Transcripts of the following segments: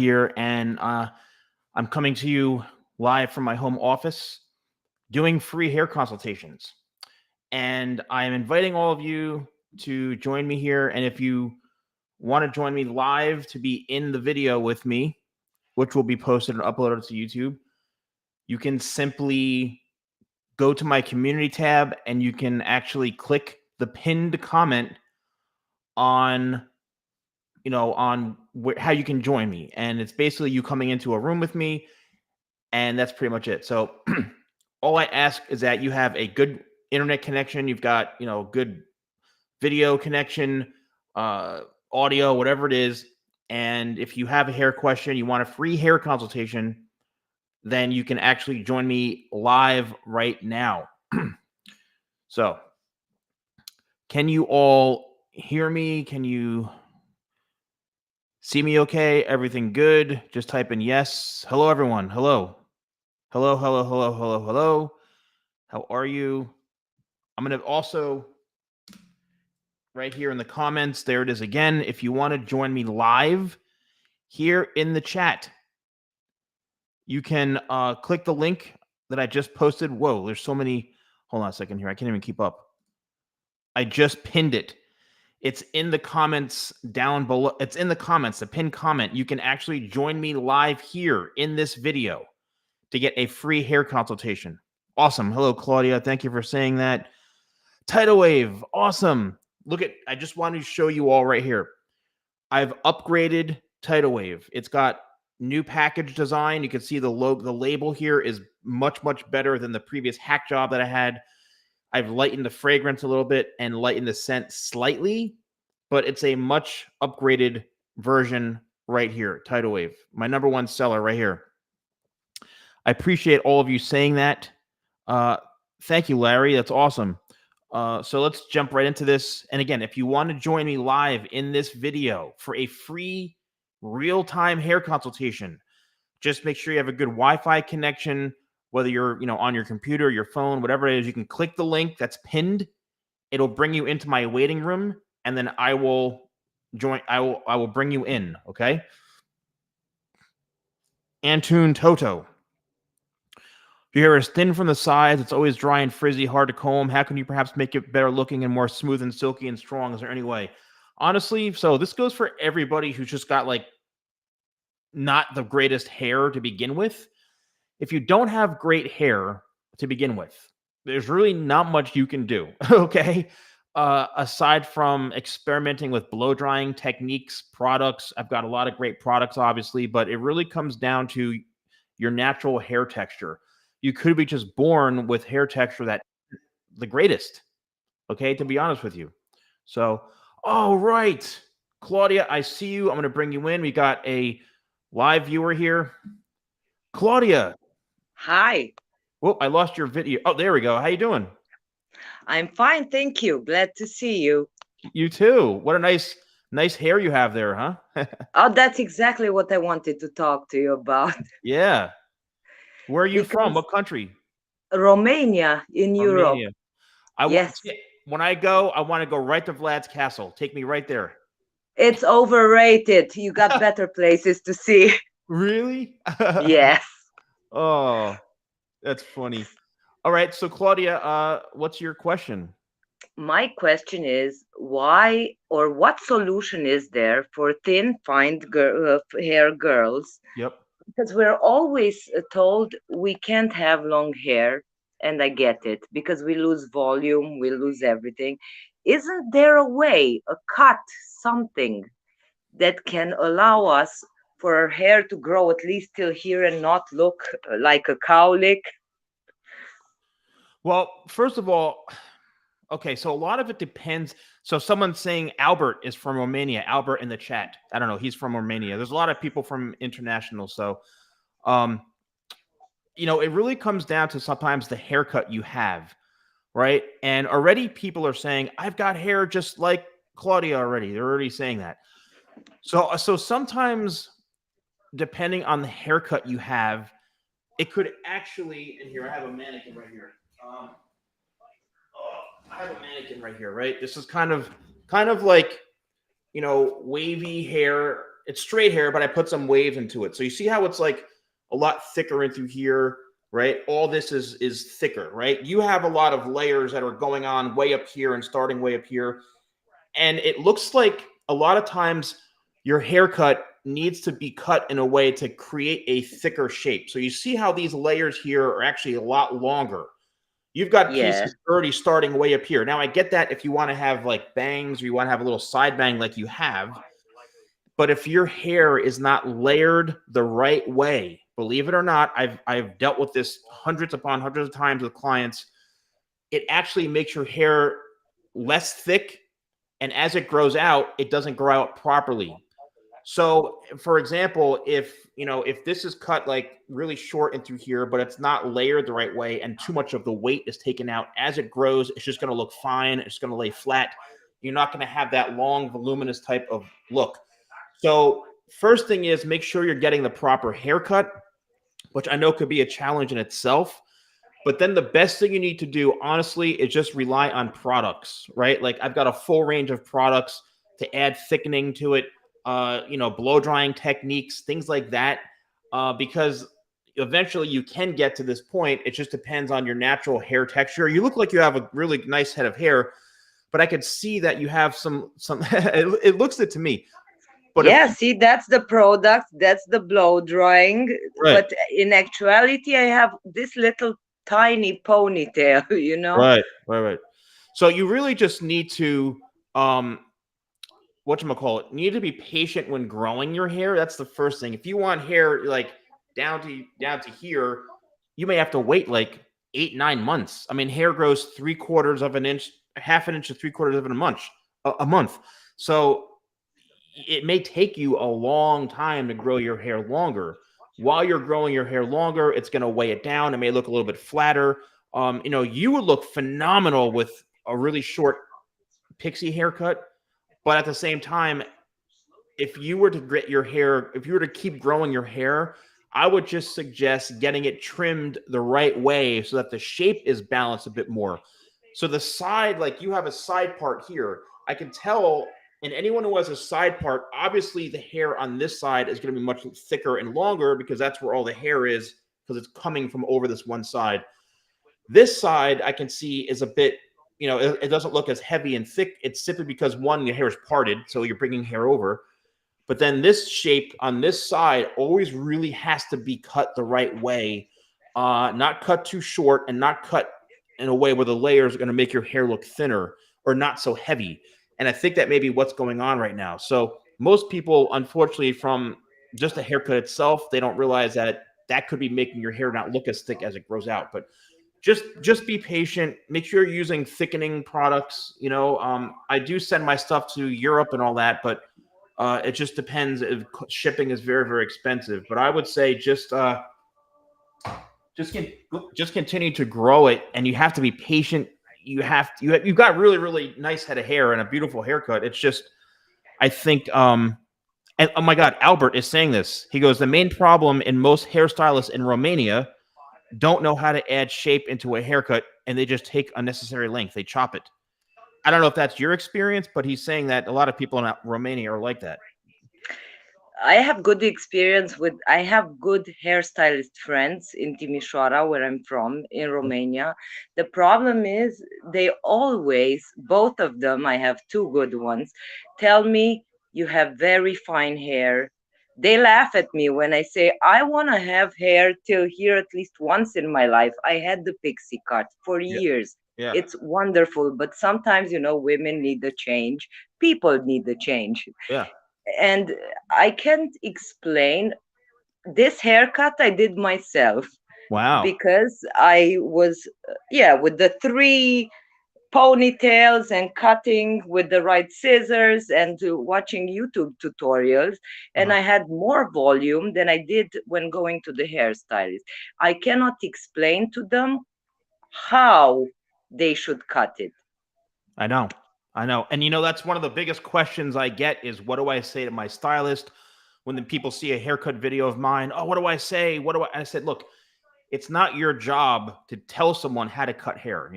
here, and I'm coming to you live from my home office doing free hair consultations. And I'm inviting all of you to join me here. And if you want to join me live to be in the video with me, which will be posted and uploaded to YouTube, you can simply go to my community tab and you can actually click the pinned comment on how you can join me. And it's basically you coming into a room with me, and that's pretty much it. So all I ask is that you have a good internet connection. You've got, good video connection, audio, whatever it is. And if you have a hair question, you want a free hair consultation, then you can actually join me live right now. So can you all hear me? Can you see me okay? Everything good? Just type in yes. Hello, everyone. Hello. Hello, hello, hello, hello, hello. How are you? I'm going to also, right here in the comments, there it is again. If you want to join me live here in the chat, you can click the link that I just posted. Whoa, there's so many. Hold on a second here. I can't even keep up. I just pinned it. It's in the comments down below. It's in the comments, the pinned comment. You can actually join me live here in this video to get a free hair consultation. Awesome. Hello, Claudia. Thank you for saying that. Tidal Wave. Awesome. Look at, I just wanted to show you all right here. I've upgraded Tidal Wave. It's got new package design. You can see the logo, the label here is much, much better than the previous hack job that I had. I've lightened the fragrance a little bit and lightened the scent slightly, but it's a much upgraded version right here. Tidal Wave, my #1 seller right here. I appreciate all of you saying that. Thank you, Larry. That's awesome. So let's jump right into this. And again, if you want to join me live in this video for a free real-time hair consultation, just make sure you have a good Wi-Fi connection, whether you're, on your computer, your phone, whatever it is. You can click the link that's pinned. It'll bring you into my waiting room, and then I will bring you in. Okay. Antune Toto. Your hair is thin from the sides. It's always dry and frizzy, hard to comb. How can you perhaps make it better looking and more smooth and silky and strong? Is there any way? Honestly, so this goes for everybody who's just got not the greatest hair to begin with. If you don't have great hair to begin with, there's really not much you can do. Okay. Aside from experimenting with blow drying techniques, products, I've got a lot of great products, obviously, but it really comes down to your natural hair texture. You could be just born with hair texture that the greatest, okay, to be honest with you. So, all right, Claudia, I see you. I'm going to bring you in. We got a live viewer here. Claudia. Hi. Whoa, I lost your video. Oh, there we go. How you doing? I'm fine, thank you. Glad to see you. You too. What a nice hair you have there, huh? Oh, that's exactly what I wanted to talk to you about. Yeah. Where are you from? Because What country? Romania in Europe. Romania. Yes. When I go, I want to go right to Vlad's castle. Take me right there. It's overrated. You got better places to see. Really? Yes. Oh, that's funny. All right. So Claudia, what's your question? My question is why or what solution is there for thin, fine hair girls? Yep. Because we're always told we can't have long hair, and I get it, because we lose volume, we lose everything. Isn't there a way, a cut, something that can allow us for our hair to grow at least till here and not look like a cowlick? Well, first of all, okay, so a lot of it depends. So someone's saying Albert is from Romania. Albert in the chat. I don't know. He's from Romania. There's a lot of people from international. So, it really comes down to sometimes the haircut you have, right? And already people are saying, I've got hair just like Claudia already. They're already saying that. So sometimes, depending on the haircut you have, it could actually, and here I have a mannequin right here. I have a mannequin right here, right? This is kind of like, wavy hair it's straight hair, but I put some waves into it. So you see how it's like a lot thicker into here, right? All this is thicker, right? You have a lot of layers that are going on way up here and starting way up here. And it looks like a lot of times your haircut needs to be cut in a way to create a thicker shape. So you see how these layers here are actually a lot longer. You've got Yeah. pieces already starting way up here. Now I get that if you want to have like bangs or you want to have a little side bang like you have, but if your hair is not layered the right way, believe it or not, I've dealt with this hundreds upon hundreds of times with clients. It actually makes your hair less thick, and as it grows out, it doesn't grow out properly. So, for example, if this is cut like really short into here, but it's not layered the right way, and too much of the weight is taken out, as it grows, it's just going to look fine. It's going to lay flat. You're not going to have that long, voluminous type of look. So, first thing is make sure you're getting the proper haircut, which I know could be a challenge in itself. But then the best thing you need to do, honestly, is just rely on products, right? Like I've got a full range of products to add thickening to it, blow drying techniques, things like that, because eventually you can get to this point. It just depends on your natural hair texture. You look like you have a really nice head of hair, but I could see that you have some. It looks it to me. But if Yeah, see, that's the product, that's the blow drying. right, But in actuality, I have this little tiny ponytail, you know? right. So you really just need to whatchamacallit, you need to be patient when growing your hair. That's the first thing. If you want hair like down to here, you may have to wait like 8, 9 months. I mean, hair grows 3/4 of an inch, half an inch to 3/4 of a month, a month. So it may take you a long time to grow your hair longer. While you're growing your hair longer, it's going to weigh it down. It may look a little bit flatter. You would look phenomenal with a really short pixie haircut, but at the same time, if you were to grit your hair, if you were to keep growing your hair, I would just suggest getting it trimmed the right way so that the shape is balanced a bit more. So the side, like you have a side part here, I can tell. And anyone who has a side part, obviously the hair on this side is going to be much thicker and longer because that's where all the hair is, because it's coming from over this one side. This side I can see is a bit, it doesn't look as heavy and thick. It's simply because one, your hair is parted, so you're bringing hair over. But then this shape on this side always really has to be cut the right way, not cut too short and not cut in a way where the layers are going to make your hair look thinner or not so heavy. And I think that may be what's going on right now. So most people, unfortunately, from just the haircut itself, they don't realize that that could be making your hair not look as thick as it grows out. But just be patient. Make sure you're using thickening products. I do send my stuff to Europe and all that, but it just depends. If shipping is very, very expensive. But I would say just continue to grow it, and you have to be patient. You've got really, really nice head of hair and a beautiful haircut. It's just, I think, and oh my God, Albert is saying this. He goes, the main problem in most hairstylists in Romania don't know how to add shape into a haircut, and they just take unnecessary length. They chop it. I don't know if that's your experience, but he's saying that a lot of people in Romania are like that. I have good experience with, I have good hairstylist friends in Timișoara, where I'm from, in Romania. The problem is they always, both of them, I have two good ones, tell me you have very fine hair. They laugh at me when I say I want to have hair till here at least once in my life. I had the pixie cut for Yeah. years. Yeah. It's wonderful, but sometimes, women need a change. People need a change. Yeah. And I can't explain. This haircut I did myself Wow. because I was, yeah, with the three ponytails and cutting with the right scissors and watching YouTube tutorials. And Uh-huh. I had more volume than I did when going to the hairstylist. I cannot explain to them how they should cut it. I know. And that's one of the biggest questions I get is, what do I say to my stylist when the people see a haircut video of mine? Oh, what do I say? I said, look, it's not your job to tell someone how to cut hair.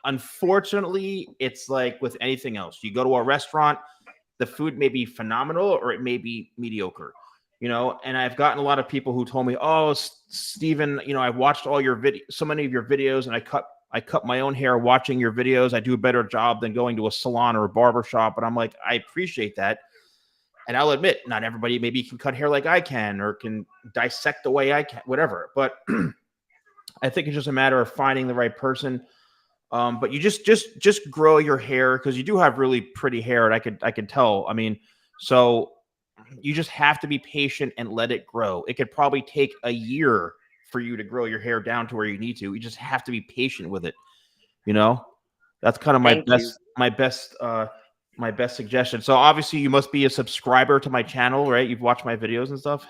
Unfortunately, it's like with anything else. You go to a restaurant, the food may be phenomenal or it may be mediocre, and I've gotten a lot of people who told me, oh, Steven, I've watched all your so many of your videos, and I cut my own hair watching your videos. I do a better job than going to a salon or a barber shop. But I'm like, I appreciate that. And I'll admit, not everybody maybe can cut hair like I can or can dissect the way I can, whatever. But I think it's just a matter of finding the right person. But you just grow your hair, because you do have really pretty hair, and I could tell. I mean, so you just have to be patient and let it grow. It could probably take a year for you to grow your hair down to where you need to. You just have to be patient with it. That's kind of Thank you. my best suggestion. So obviously you must be a subscriber to my channel, right? You've watched my videos and stuff.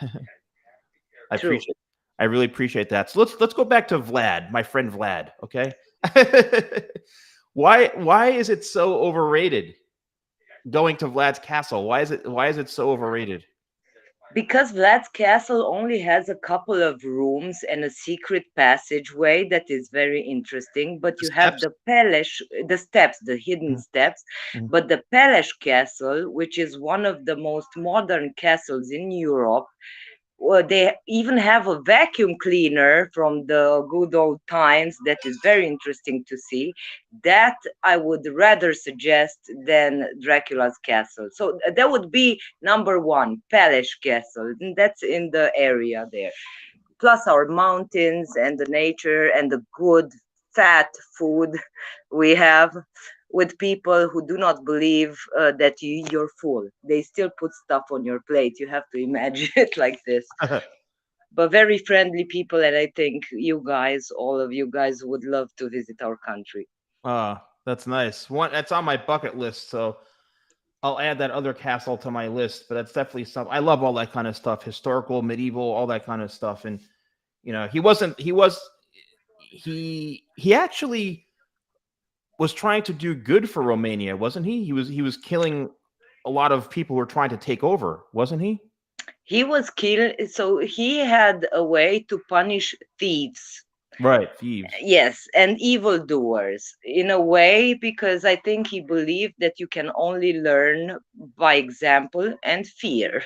True. I really appreciate that. So let's go back to Vlad, my friend Vlad. Okay. Why is it so overrated going to Vlad's castle? Why is it so overrated? Because Vlad's castle only has a couple of rooms and a secret passageway that is very interesting, but The you have steps? the hidden steps. Mhm. But the Palace Castle, which is one of the most modern castles in Europe, well, they even have a vacuum cleaner from the good old times that is very interesting to see. That I would rather suggest than Dracula's castle. So that would be number one, Palace Castle, and that's in the area there. Plus our mountains and the nature and the good fat food we have with people who do not believe that you're full. They still put stuff on your plate. You have to imagine it like this. But very friendly people, and I think you guys, all of you guys, would love to visit our country. That's nice. That's on my bucket list, so I'll add that other castle to my list. But that's definitely something I love. All that kind of stuff, historical, medieval, all that kind of stuff. And he actually was trying to do good for Romania, wasn't he? He was killing a lot of people who were trying to take over, wasn't he? He was killed, so he had a way to punish thieves. Right, thieves. Yes, and evildoers in a way, because I think he believed that you can only learn by example and fear,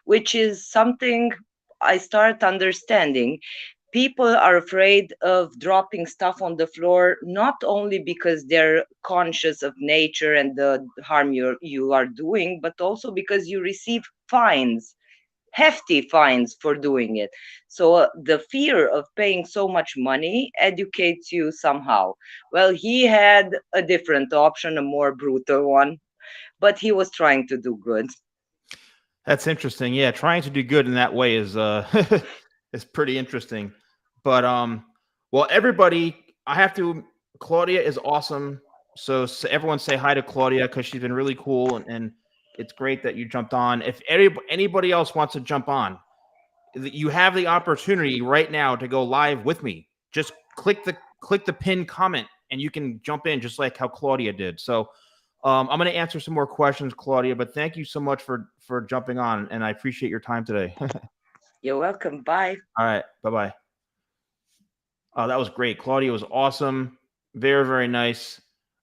which is something I start understanding. People are afraid of dropping stuff on the floor not only because they're conscious of nature and the harm you are doing, but also because you receive fines, hefty fines for doing it. So the fear of paying so much money educates you somehow. Well, he had a different option, a more brutal one, but he was trying to do good. That's interesting. Yeah, trying to do good in that way is is pretty interesting. But well, everybody, I have to. Claudia is awesome. So everyone say hi to Claudia, because she's been really cool, and it's great that you jumped on. If anybody else wants to jump on, you have the opportunity right now to go live with me. Just click the pinned comment, and you can jump in just like how Claudia did. So I'm going to answer some more questions, Claudia, but thank you so much for jumping on, and I appreciate your time today. You're welcome. Bye. All right, bye-bye. Oh, that was great. Claudia was awesome. Very, very nice.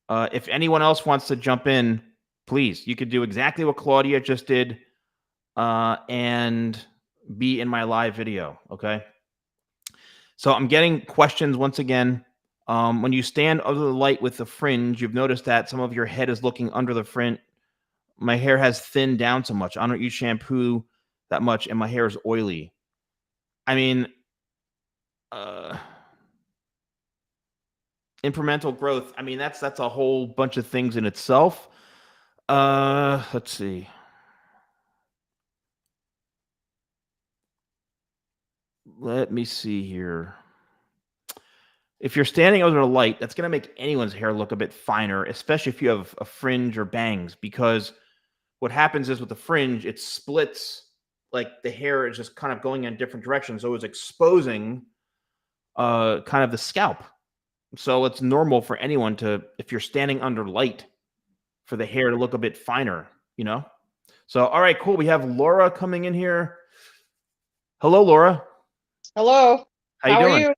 If anyone else wants to jump in, please, you could do exactly what Claudia just did, and be in my live video, okay? So I'm getting questions once again. When you stand under the light with the fringe, you've noticed that some of your head is looking under the fringe. My hair has thinned down so much. I don't use shampoo that much, and my hair is oily. I mean, incremental growth. I mean, that's a whole bunch of things in itself. Let's see. Let me see here. If you're standing under the light, that's going to make anyone's hair look a bit finer, especially if you have a fringe or bangs, because what happens is with the fringe, it splits, like the hair is just kind of going in different directions. So it's exposing kind of the scalp. So it's normal for anyone to, if you're standing under light, for the hair to look a bit finer, So, all right, cool. We have Laura coming in here. Hello, Laura. Hello. How you doing?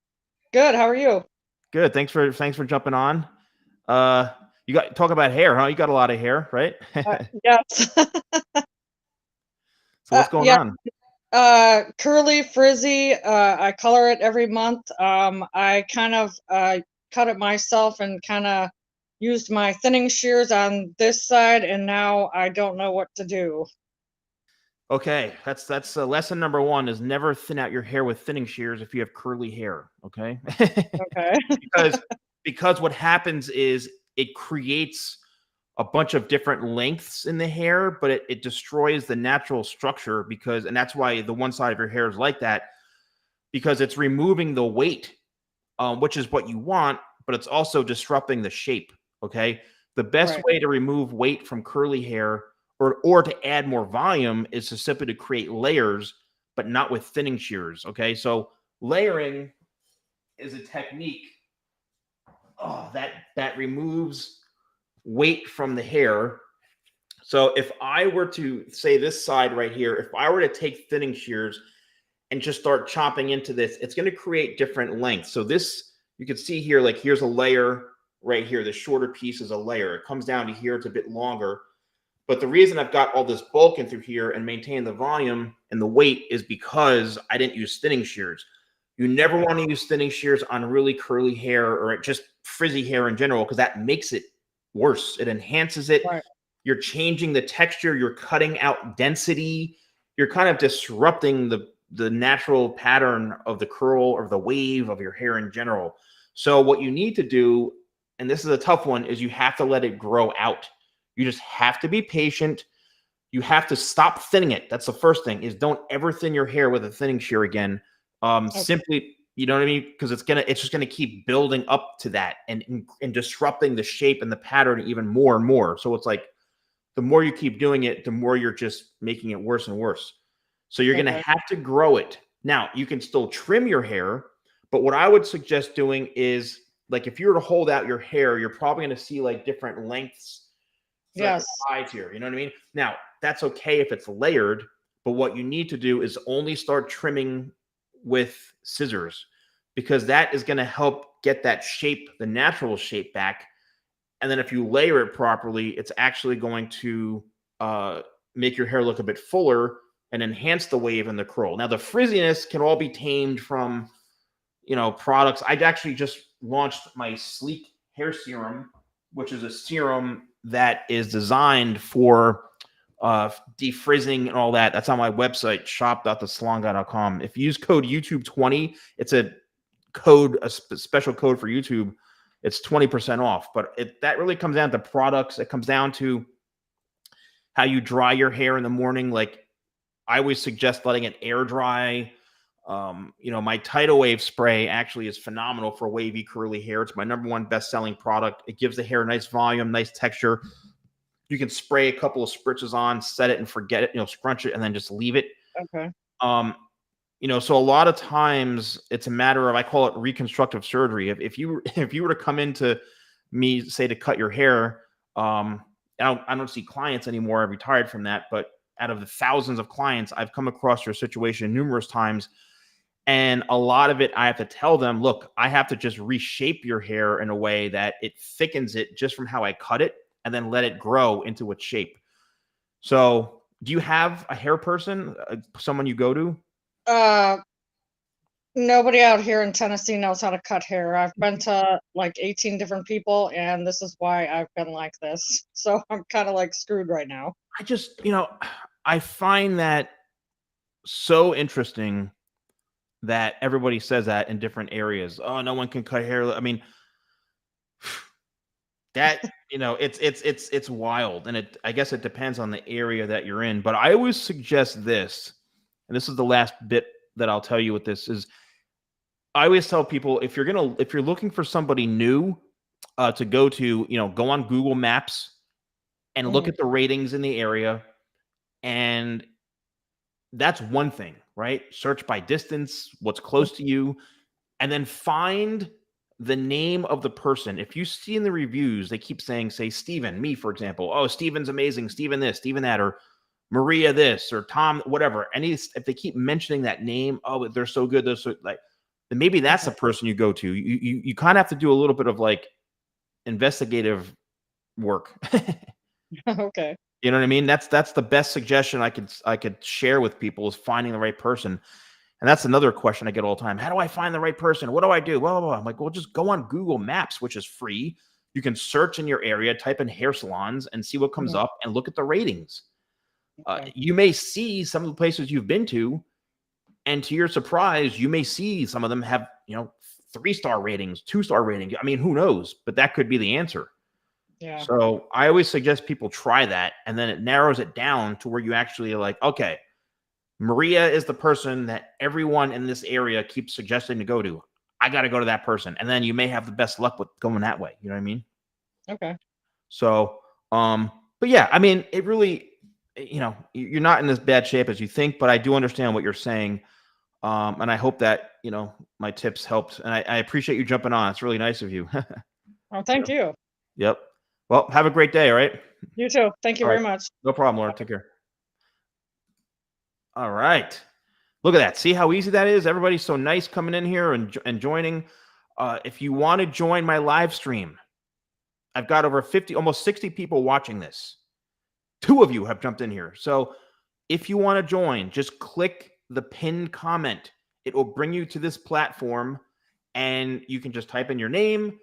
Good. How are you? Good. Thanks for jumping on. You got talk about hair, huh? You got a lot of hair, right? Yes. So what's going Yeah. on? Curly, frizzy. I color it every month. I kind of cut it myself and kind of used my thinning shears on this side, and now I don't know what to do. Okay, that's lesson number one is never thin out your hair with thinning shears if you have curly hair. Okay, Okay. because because what happens is it creates a bunch of different lengths in the hair, but it destroys the natural structure because, and that's why the one side of your hair is like that because it's removing the weight, which is what you want, but it's also disrupting the shape. Okay, the best Right. way to remove weight from curly hair or to add more volume is to simply to create layers, but not with thinning shears. Okay, so layering is a technique that removes weight from the hair. So if I were to say this side right here, if I were to take thinning shears and just start chopping into this, it's going to create different lengths. So this, you can see here, like here's a layer right here. The shorter piece is a layer. It comes down to here. It's a bit longer. But the reason I've got all this bulk in through here and maintain the volume and the weight is because I didn't use thinning shears. You never want to use thinning shears on really curly hair or just frizzy hair in general because that makes it worse. It enhances it. Right. You're changing the texture. You're cutting out density. You're kind of disrupting the natural pattern of the curl or the wave of your hair in general. So what you need to do, and this is a tough one, is you have to let it grow out. You just have to be patient. You have to stop thinning it. That's the first thing is don't ever thin your hair with a thinning shear again. Okay. Simply, you know what I mean? Because it's just gonna keep building up to that and disrupting the shape and the pattern even more and more. So it's like the more you keep doing it, the more you're just making it worse and worse. So you're going to Okay. have to grow it. Now, you can still trim your hair, but what I would suggest doing is like if you were to hold out your hair, you're probably going to see like different lengths to like the Yes. sides here. You know what I mean? Now, that's okay if it's layered, but what you need to do is only start trimming with scissors because that is going to help get that shape, the natural shape back. And then if you layer it properly, it's actually going to make your hair look a bit fuller and enhance the wave and the curl. Now, the frizziness can all be tamed from, products. I actually just launched my Sleek Hair Serum, which is a serum that is designed for defrizzing and all that. That's on my website, shop.thesalonguy.com. If you use code YouTube20, it's a special code for YouTube. It's 20% off. But that really comes down to products. It comes down to how you dry your hair in the morning. Like I always suggest letting it air dry. My Tidal Wave spray actually is phenomenal for wavy curly hair. It's my #1 best-selling product. It gives the hair a nice volume, nice texture. You can spray a couple of spritzes on, set it and forget it, scrunch it and then just leave it. Okay. So a lot of times it's a matter of, I call it reconstructive surgery. If you were to come into me, say to cut your hair, I don't see clients anymore. I've retired from that, but out of the thousands of clients, I've come across your situation numerous times. And a lot of it, I have to tell them, look, I have to just reshape your hair in a way that it thickens it just from how I cut it and then let it grow into its shape. So do you have a hair person, someone you go to? Nobody out here in Tennessee knows how to cut hair. I've been to like 18 different people, and this is why I've been like this. So I'm kind of like screwed right now. I just, I find that so interesting that everybody says that in different areas. Oh, no one can cut hair. I mean, that, it's wild. And I guess it depends on the area that you're in. But I always suggest this, and this is the last bit that I'll tell you with this is I always tell people if you're looking for somebody new to go to, go on Google Maps and look at the ratings in the area. And that's one thing, right? Search by distance, what's close to you, and then find the name of the person. If you see in the reviews, they keep saying, say, Steven, me, for example. Oh, Steven's amazing. Steven this, Steven that, or Maria this, or Tom, whatever. If they keep mentioning that name, oh, they're so good. They're so like, then maybe that's the person you go to. You kind of have to do a little bit of like investigative work. Okay. You know what I mean? That's the best suggestion I could share with people is finding the right person. And that's another question I get all the time. How do I find the right person? What do I do? Blah, blah, blah. I'm like, well, just go on Google Maps, which is free. You can search in your area, type in hair salons and see what comes Mhm. up and look at the ratings. Okay. You may see some of the places you've been to, and to your surprise, you may see some of them have, 3-star ratings, 2-star ratings. I mean, who knows? But that could be the answer. Yeah. So I always suggest people try that, and then it narrows it down to where you actually are like, okay, Maria is the person that everyone in this area keeps suggesting to go to. I got to go to that person. And then you may have the best luck with going that way. You know what I mean? Okay. So, but yeah, I mean, it really, you're not in as bad shape as you think, but I do understand what you're saying. And I hope that, my tips helped. And I appreciate you jumping on. It's really nice of you. Oh, thank you. Yep. Well, have a great day. All right. You too. Thank you All very right. much. No problem, Laura. Take care. All right. Look at that. See how easy that is? Everybody's so nice coming in here and joining. If you want to join my live stream, I've got over 50, almost 60 people watching this. 2 of you have jumped in here. So if you want to join, just click the pinned comment. It will bring you to this platform, and you can just type in your name,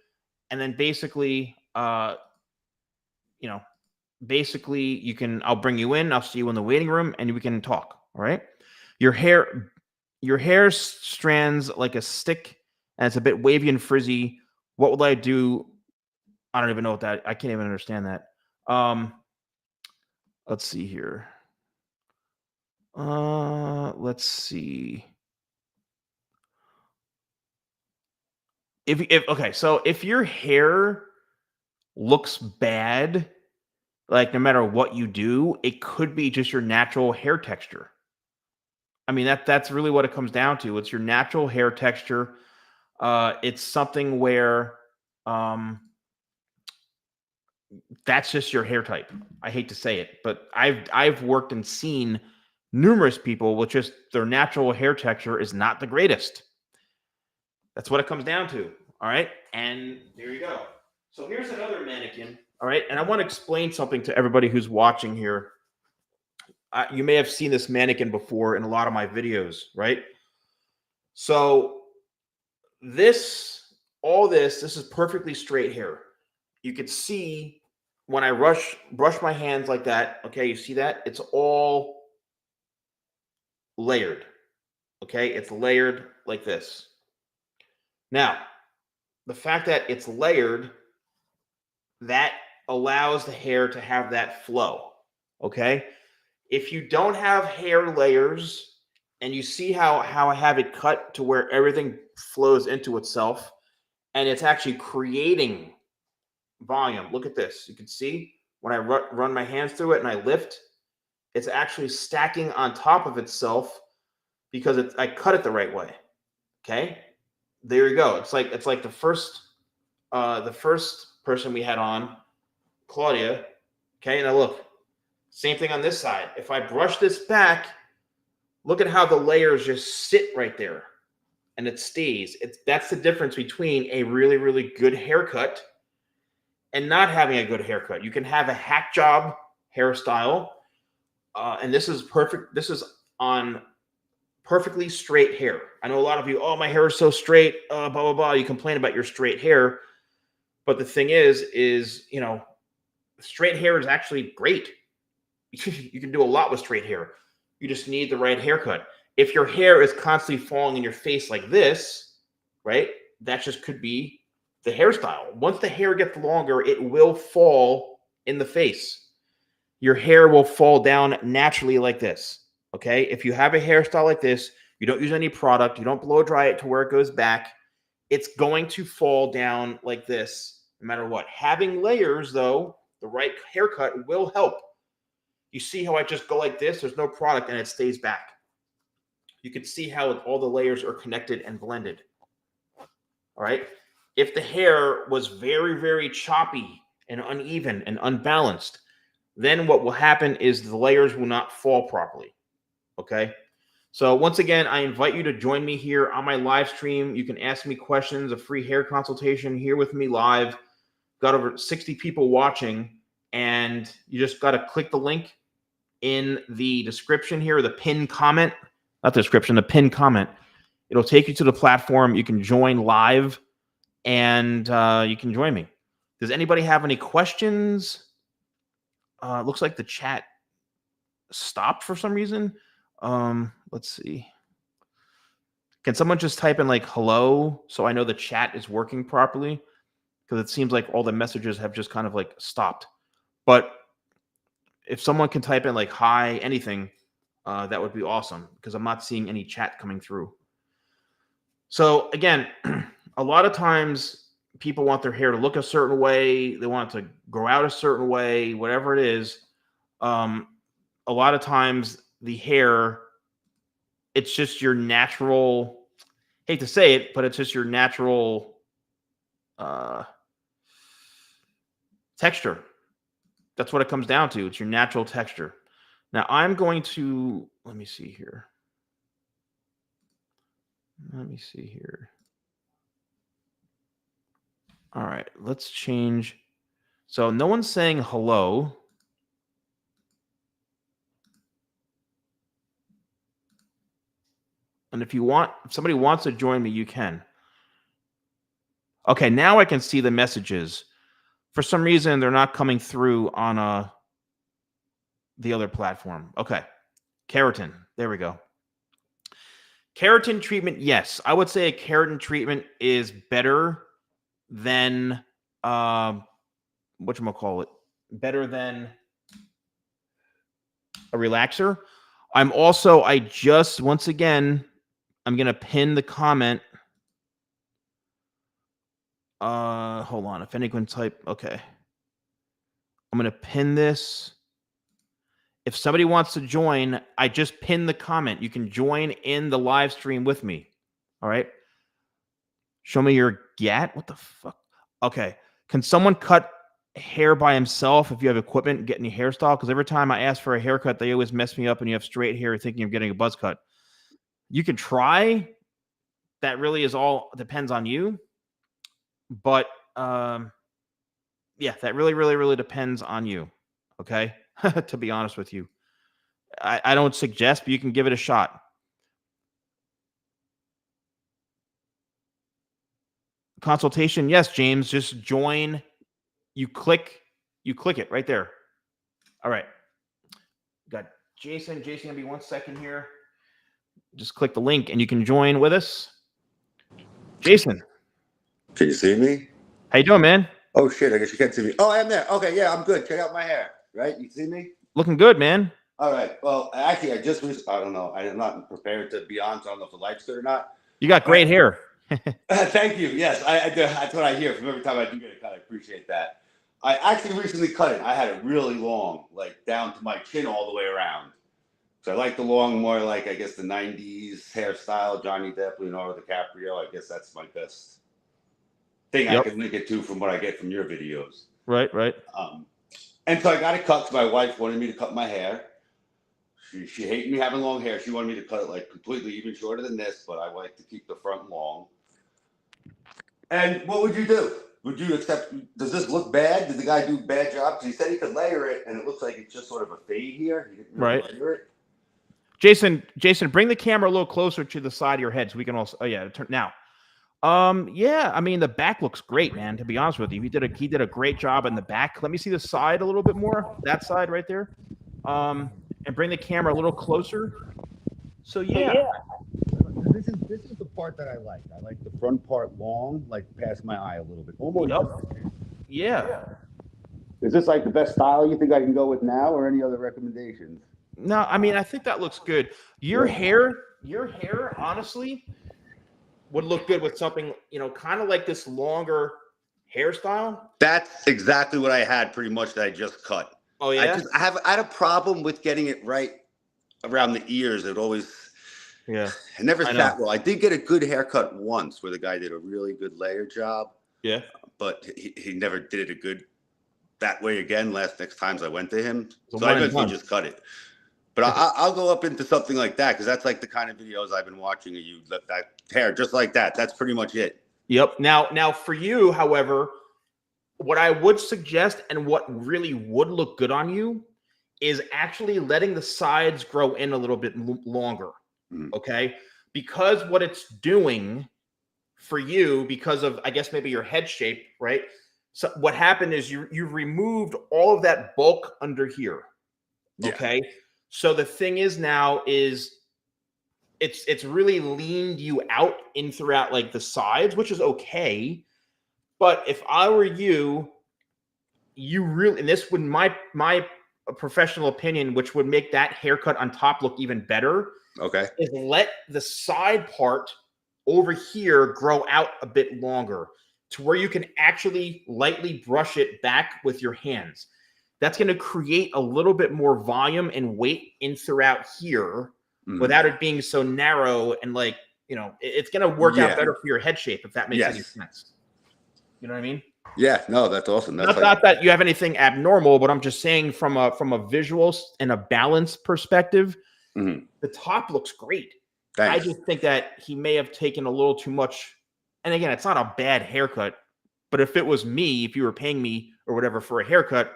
and then basically, I'll bring you in. I'll see you in the waiting room, and we can talk. All right. Your hair strands like a stick, and it's a bit wavy and frizzy. What will I do? I don't even know what that. I can't even understand that. Let's see here. Let's see. So if your hair looks bad, like no matter what you do, it could be just your natural hair texture. I mean, that's really what it comes down to. It's your natural hair texture. It's something where that's just your hair type. I hate to say it, but I've worked and seen numerous people with just their natural hair texture is not the greatest. That's what it comes down to. All right. And there you go. So here's another mannequin. All right. And I want to explain something to everybody who's watching here. You may have seen this mannequin before in a lot of my videos, right? So this is perfectly straight hair. You can see when I brush my hands like that, okay, you see that? It's all layered, okay? It's layered like this. Now, the fact that it's layered, that allows the hair to have that flow, okay? If you don't have hair layers, and you see how I have it cut to where everything flows into itself, and it's actually creating volume. Look at this. You can see when I run my hands through it and I lift, it's actually stacking on top of itself because I cut it the right way. Okay, there you go. It's like the first person we had on, Claudia. Okay, now look, same thing on this side. If I brush this back, look at how the layers just sit right there, and it stays. That's the difference between a really, really good haircut and not having a good haircut. You can have a hack job hairstyle, and this is perfect. This is on perfectly straight hair. I know a lot of you, oh, my hair is so straight, blah, blah, blah. You complain about your straight hair. But the thing is, straight hair is actually great. You can do a lot with straight hair. You just need the right haircut. If your hair is constantly falling in your face like this, right, that just could be the hairstyle. Once the hair gets longer, it will fall in the face. Your hair will fall down naturally like this, okay? If you have a hairstyle like this, you don't use any product, you don't blow dry it to where it goes back, it's going to fall down like this no matter what. Having layers, though, the right haircut will help. You see how I just go like this? There's no product and it stays back. You can see how all the layers are connected and blended. All right. If the hair was very, very choppy and uneven and unbalanced, then what will happen is the layers will not fall properly. Okay. So once again, I invite you to join me here on my live stream. You can ask me questions, a free hair consultation here with me live. got over 60 people watching, and you just got to click the link in the description here, the pinned comment, not the description, the pinned comment. It'll take you to the platform. You can join live, and you can join me. Does anybody have any questions? Looks like the chat stopped for some reason. Let's see. Can someone just type in like hello so I know the chat is working properly? Because it seems like all the messages have just kind of like stopped. But if someone can type in like hi, anything, that would be awesome, because I'm not seeing any chat coming through. So again, a lot of times people want their hair to look a certain way. They want it to grow out a certain way, whatever it is. A lot of times the hair, it's just your natural, hate to say it, but it's just your natural texture. That's what it comes down to. It's your natural texture. Now I'm going to, let me see here. All right, let's change. So no one's saying hello. And if somebody wants to join me, you can. Okay, now I can see the messages. For some reason, they're not coming through on the other platform. Okay, keratin. There we go. Keratin treatment, yes. I would say a keratin treatment is better than, whatchamacallit, better than a relaxer. Once again, I'm going to pin the comment. Hold on. If anyone type, okay. I'm going to pin this. If somebody wants to join, I just pinned the comment. You can join in the live stream with me. All right. Show me your GAT. What the fuck? Okay. Can someone cut hair by himself if you have equipment and get any hairstyle? Because every time I ask for a haircut, they always mess me up and you have straight hair thinking of getting a buzz cut. You can try. That really is all depends on you. But yeah, that really, really, really depends on you. Okay. To be honest with you, I don't suggest, but you can give it a shot. Consultation, yes, James. Just join. You click it right there. All right. Got Jason. Jason, gonna be 1 second here. Just click the link and you can join with us. Jason. Can you see me? How you doing, man? Oh shit, I guess you can't see me. Oh, I am there. Okay, yeah, I'm good. Check out my hair. Right? You see me? Looking good, man. All right. Well, actually, I don't know. I'm not prepared to be on, so I don't know if the light's good or not. You got great hair. Thank you. Yes, I do. That's what I hear from every time I do get a cut. I appreciate that. I actually recently cut it. I had it really long, like down to my chin all the way around. So I like the long, more like, I guess, the 90s hairstyle, Johnny Depp, Leonardo DiCaprio. I guess that's my best thing. Yep. I can link it to from what I get from your videos. Right. And so I got it cut because my wife wanted me to cut my hair. She hated me having long hair. She wanted me to cut it like completely, even shorter than this, but I like to keep the front long. And what would you do? Would you accept? Does this look bad? Did the guy do a bad job? Because he said he could layer it, and it looks like it's just sort of a fade here. He didn't really layer it. Jason, bring the camera a little closer to the side of your head so we can also. Oh yeah, turn now. Yeah, I mean the back looks great, man. To be honest with you, he did a great job in the back. Let me see the side a little bit more. That side right there. And bring the camera a little closer. So yeah. This is the part that I like. I like the front part long, like past my eye a little bit. Almost. Yep. Yeah. Is this like the best style you think I can go with now, or any other recommendations? No, I mean I think that looks good. Your hair, honestly, would look good with something, kind of like this longer hairstyle. That's exactly what I had pretty much that I just cut. Oh yeah. I had a problem with getting it right around the ears. It always, it never sat well. I did get a good haircut once where the guy did a really good layer job. Yeah. But he never did it a good that way again. Next times I went to him, so I eventually just cut it. But I'll go up into something like that because that's like the kind of videos I've been watching of you. That hair just like that. That's pretty much it. Yep. Now for you, however, what I would suggest and what really would look good on you is actually letting the sides grow in a little bit longer. Okay. Because what it's doing for you, because of, I guess, maybe your head shape, right? So what happened is you've removed all of that bulk under here. Okay. Yeah. So the thing is now is it's really leaned you out in throughout like the sides, which is okay. But if I were you, you really, and this would my professional opinion, which would make that haircut on top look even better. Okay. Is let the side part over here grow out a bit longer to where you can actually lightly brush it back with your hands. That's going to create a little bit more volume and weight in throughout here without it being so narrow. And like, you know, it's going to work out better for your head shape, if that makes any sense. You know what I mean? Yeah, no, that's awesome. That's not that you have anything abnormal, but I'm just saying from a visual and a balance perspective, the top looks great. Thanks. I just think that he may have taken a little too much. And again, it's not a bad haircut, but if it was me, if you were paying me or whatever for a haircut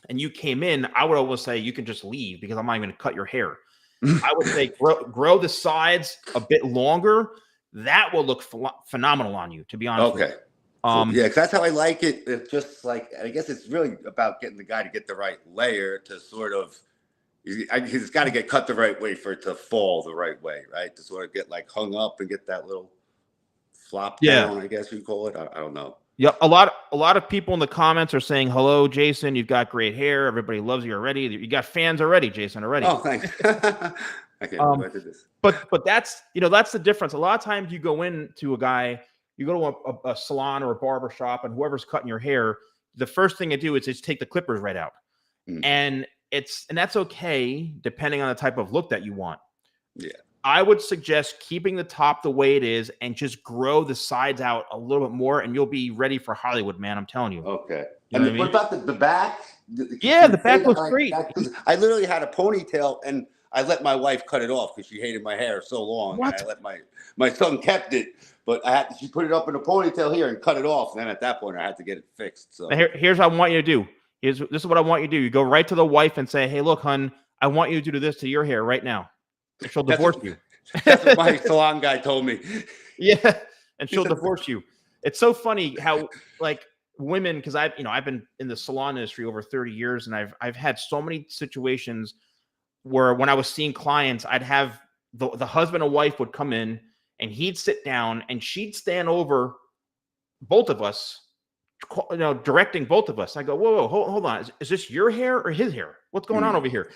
and you came in, I would always say you can just leave because I'm not even going to cut your hair. I would say grow the sides a bit longer. That will look phenomenal on you, to be honest with you. Yeah, because that's how I like it. It's just like, I guess it's really about getting the guy to get the right layer to sort of, he's got to get cut the right way for it to fall the right way, right? To sort of get like hung up and get that little flop down, I guess you call it. I don't know. Yep. A lot of people in the comments are saying, hello, Jason, you've got great hair. Everybody loves you already. You got fans already, Jason, already. Oh, thanks. I can't believe I did this. But that's, you know, that's the difference. A lot of times you go in to a guy, you go to a salon or a barber shop, and whoever's cutting your hair, the first thing they do is just take the clippers right out. And that's okay, depending on the type of look that you want. Yeah. I would suggest keeping the top the way it is and just grow the sides out a little bit more, and you'll be ready for Hollywood, man. I'm telling you. Okay. You know and what about the back? The back looks great. I literally had a ponytail, and I let my wife cut it off because she hated my hair so long. What? And I let my son kept it, but she put it up in a ponytail here and cut it off. And then at that point, I had to get it fixed. So here's what I want you to do. This is what I want you to do. You go right to the wife and say, hey, look, hun, I want you to do this to your hair right now. She'll divorce you. That's what my salon guy told me. Yeah, and she'll divorce you. It's so funny how like women, because I've been in the salon industry over 30 years, and I've had so many situations where when I was seeing clients, I'd have the husband and wife would come in, and he'd sit down, and she'd stand over both of us, you know, directing both of us. I go, whoa, hold on, is this your hair or his hair? What's going on over here?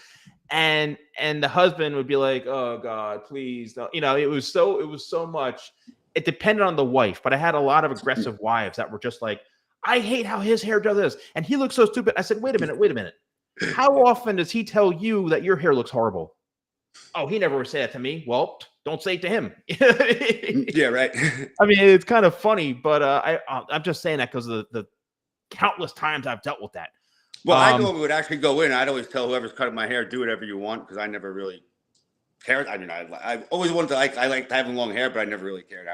And the husband would be like, oh God, please don't. You know, it was so much. It depended on the wife, but I had a lot of aggressive wives that were just like, I hate how his hair does this, and he looks so stupid. I said, wait a minute. How often does he tell you that your hair looks horrible? Oh, he never would say that to me. Well, don't say it to him. Yeah, right. I mean, it's kind of funny, but I'm just saying that because of the countless times I've dealt with that. Well, I normally would actually go in. I'd always tell whoever's cutting my hair, do whatever you want, because I never really cared. I mean, I always wanted to I liked having long hair, but I never really cared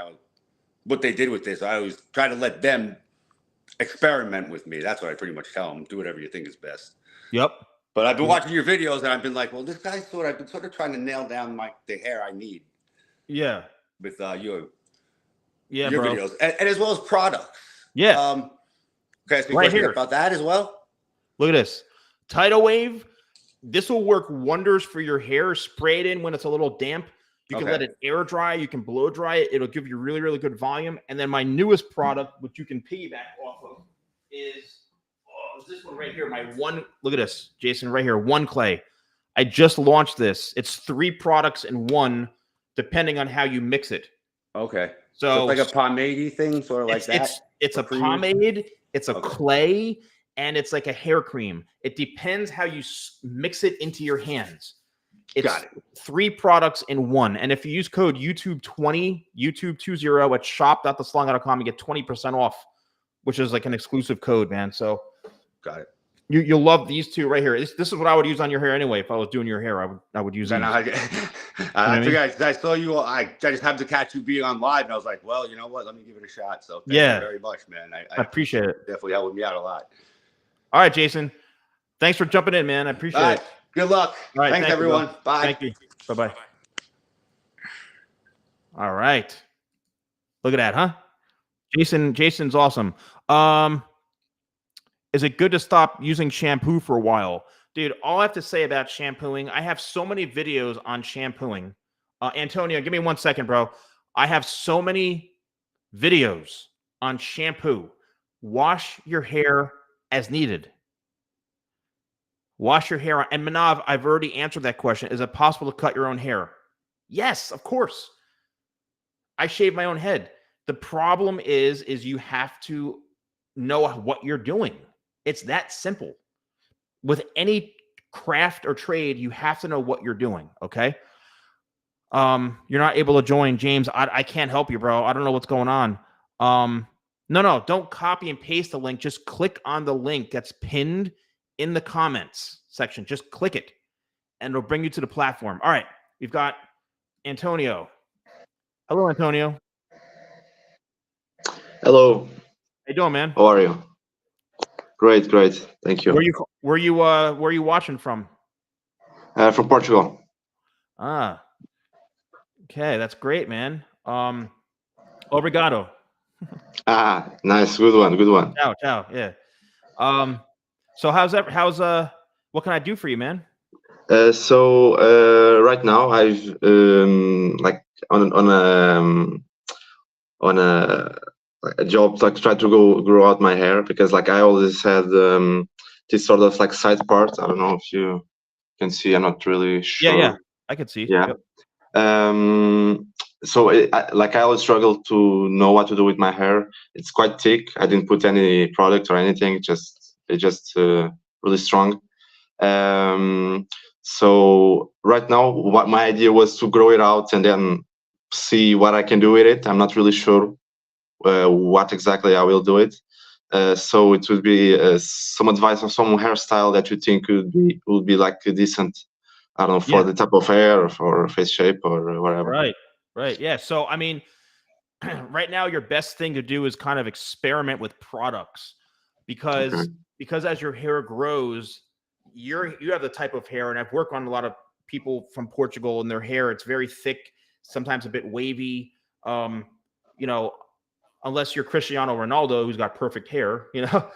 what they did with this. I always try to let them experiment with me. That's what I pretty much tell them. Do whatever you think is best. Yep. But I've been watching your videos, and I've been like, well, this guy's I've been sort of trying to nail down the hair I need. Yeah. With your bro. videos, and as well as products. Yeah. Okay, so right here about that as well. Look at this Tidal Wave. This will work wonders for your hair. Spray it in when it's a little damp. You can let it air dry. You can blow dry it. It'll give you really, really good volume. And then my newest product, which you can piggyback off of, is this one right here. Look at this, Jason, right here. One Clay. I just launched this. It's 3 products in one, depending on how you mix it. Okay. So it's like a pomade thing, sort of like that. It's a pomade. It's a clay. And it's like a hair cream. It depends how you mix it into your hands. It's 3 products in one. And if you use code YouTube20, YouTube20 at shop.thesalonguy.com, you get 20% off, which is like an exclusive code, man. So got it. You'll love these two right here. This is what I would use on your hair anyway. If I was doing your hair, I would use these. I think I saw you. I just happened to catch you being on live, and I was like, well, you know what? Let me give it a shot. So thank you very much, man. I appreciate it. Definitely helping me out a lot. All right, Jason. Thanks for jumping in, man. I appreciate it. Good luck. All right, thanks everyone. You, bye. Thank you. Bye-bye. All right. Look at that, huh? Jason's awesome. Is it good to stop using shampoo for a while? Dude, all I have to say about shampooing, I have so many videos on shampooing. Antonio, give me 1 second, bro. I have so many videos on shampoo. Wash your hair as needed. Wash your hair. And Manav, I've already answered that question. Is it possible to cut your own hair? Yes, of course. I shave my own head. The problem is you have to know what you're doing. It's that simple. With any craft or trade, you have to know what you're doing, okay? You're not able to join, James. I can't help you, bro. I don't know what's going on. No, don't copy and paste the link. Just click on the link that's pinned in the comments section. Just click it, and it'll bring you to the platform. All right, we've got Antonio. Hello, Antonio. Hello. How you doing, man? How are you? Great. Thank you. Where are you watching from? From Portugal. Ah. Okay, that's great, man. Obrigado. Ah, nice. Good one. Ciao. Yeah. So what can I do for you, man? So right now I've like on a job, like try to grow out my hair, because like I always had this sort of like side part. I don't know if you can see. I'm not really sure. Yeah, I can see. Yeah. Yep. So I always struggle to know what to do with my hair. It's quite thick. I didn't put any product or anything. It's just really strong. So right now, what my idea was to grow it out and then see what I can do with it. I'm not really sure what exactly I will do it. So it would be some advice on some hairstyle that you think would be like a decent, I don't know, for the type of hair or for face shape or whatever. Right. Yeah. So, I mean, right now, your best thing to do is kind of experiment with products because as your hair grows, you have the type of hair, and I've worked on a lot of people from Portugal, and their hair, it's very thick, sometimes a bit wavy. You know, unless you're Cristiano Ronaldo, who's got perfect hair, you know,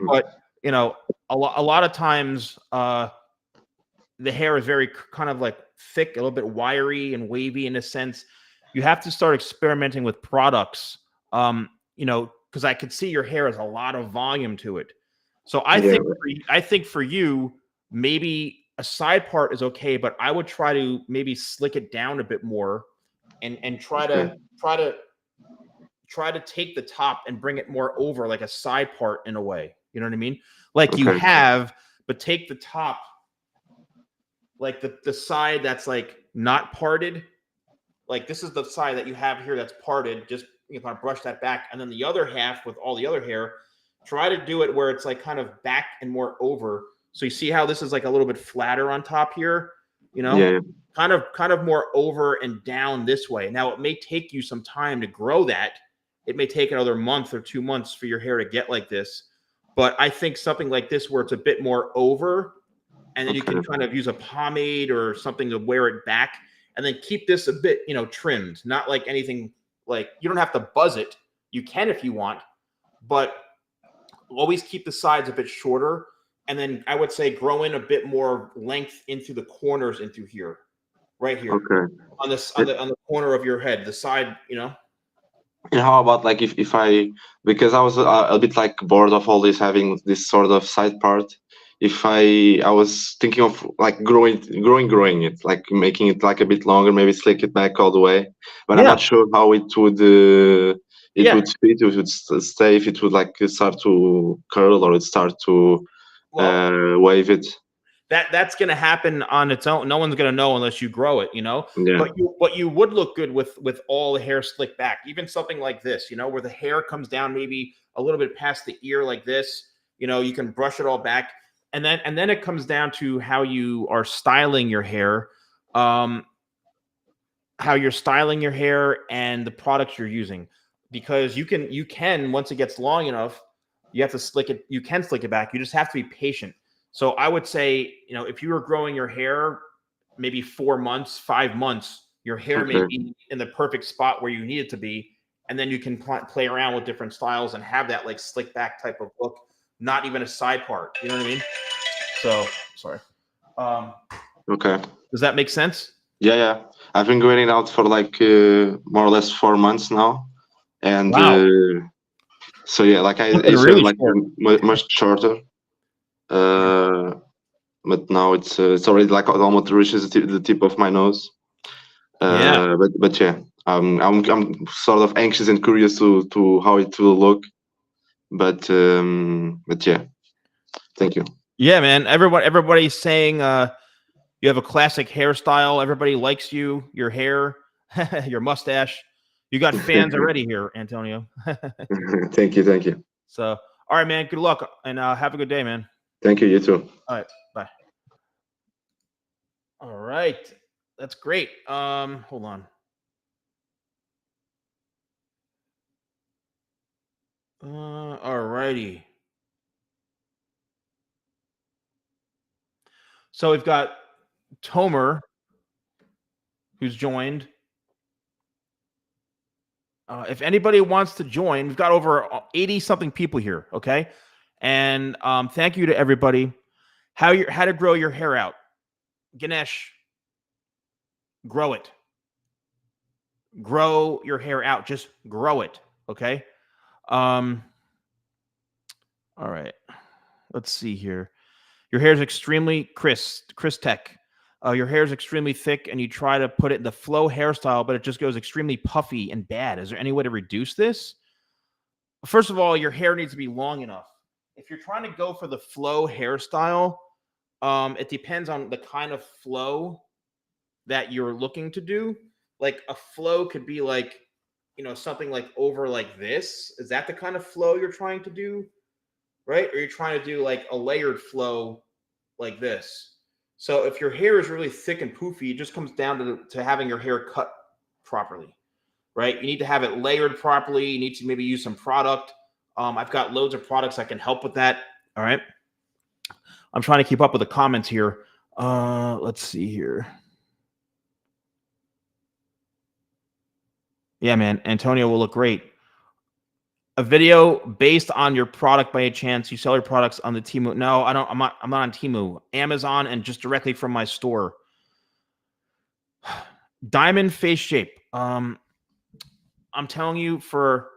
but you know, a lot of times, the hair is very kind of like thick, a little bit wiry and wavy in a sense. You have to start experimenting with products, you know, because I could see your hair has a lot of volume to it. So I think for you, maybe a side part is okay, but I would try to maybe slick it down a bit more and try to take the top and bring it more over like a side part in a way. You know what I mean? Like you have, but take the top, like the side that's like not parted. Like this is the side that you have here that's parted. Just you kind of brush that back, and then the other half with all the other hair, try to do it where it's like kind of back and more over. So you see how this is like a little bit flatter on top here, you know, kind of more over and down this way. Now it may take you some time to grow that. It may take another month or 2 months for your hair to get like this. But I think something like this where it's a bit more over, and then you can kind of use a pomade or something to wear it back, and then keep this a bit, you know, trimmed. Not like anything, like you don't have to buzz it. You can if you want, but always keep the sides a bit shorter. And then I would say grow in a bit more length into the corners into here, right here. On this on the corner of your head, the side, you know. And how about like if I, because I was a bit like bored of all this, having this sort of side part. If I was thinking of like growing it, like making it like a bit longer, maybe slick it back all the way, but I'm not sure how it would would fit, if it would stay, if it would like start to curl or it start to wave it. That's going to happen on its own. No one's going to know unless you grow it, you know. But you would look good with all the hair slicked back, even something like this, you know, where the hair comes down maybe a little bit past the ear like this. You know, you can brush it all back. and then it comes down to how you are styling your hair, how you're styling your hair and the products you're using, because you can once it gets long enough, you have to slick it. You can slick it back. You just have to be patient. So I would say, if you were growing your hair maybe 4 months, 5 months, your hair may Okay. be in the perfect spot where you need it to be. And then you can play around with different styles and have that like slick back type of look, not even a side part. You know what I mean? So, sorry. Okay. Does that make sense? Yeah. I've been going out for like more or less 4 months now, and Wow. so yeah, like I You've been used to really have like short. much shorter, but now it's already like almost reaches the tip of my nose. Yeah. But yeah, I'm sort of anxious and curious to how it will look, but yeah, thank you. Yeah, man. Everybody's saying you have a classic hairstyle. Everybody likes you, your hair, your mustache. You got fans already here, Antonio. Thank you. So, all right, man. Good luck and have a good day, man. Thank you. You too. All right, bye. All right, that's great. Hold on. All righty. So we've got Toma, who's joined. If anybody wants to join, we've got over 80 something people here. Okay, and thank you to everybody. How to grow your hair out, Ganesh? Grow it. Grow your hair out. Just grow it. Okay. All right. Let's see here. Your hair is extremely Chris Tech. Your hair is extremely thick, and you try to put it in the flow hairstyle, but it just goes extremely puffy and bad. Is there any way to reduce this? First of all, your hair needs to be long enough. If you're trying to go for the flow hairstyle, it depends on the kind of flow that you're looking to do. Like a flow could be like, something like over like this. Is that the kind of flow you're trying to do? Right? Or you're trying to do like a layered flow like this. So if your hair is really thick and poofy, it just comes down to having your hair cut properly, right? You need to have it layered properly. You need to maybe use some product. I've got loads of products that can help with that. All right. I'm trying to keep up with the comments here. Let's see here. Yeah, man. Antonio will look great. A video based on your product by a chance. You sell your products on the Temu. No, I don't. I'm not on Temu. Amazon and just directly from my store. Diamond face shape. I'm telling you, for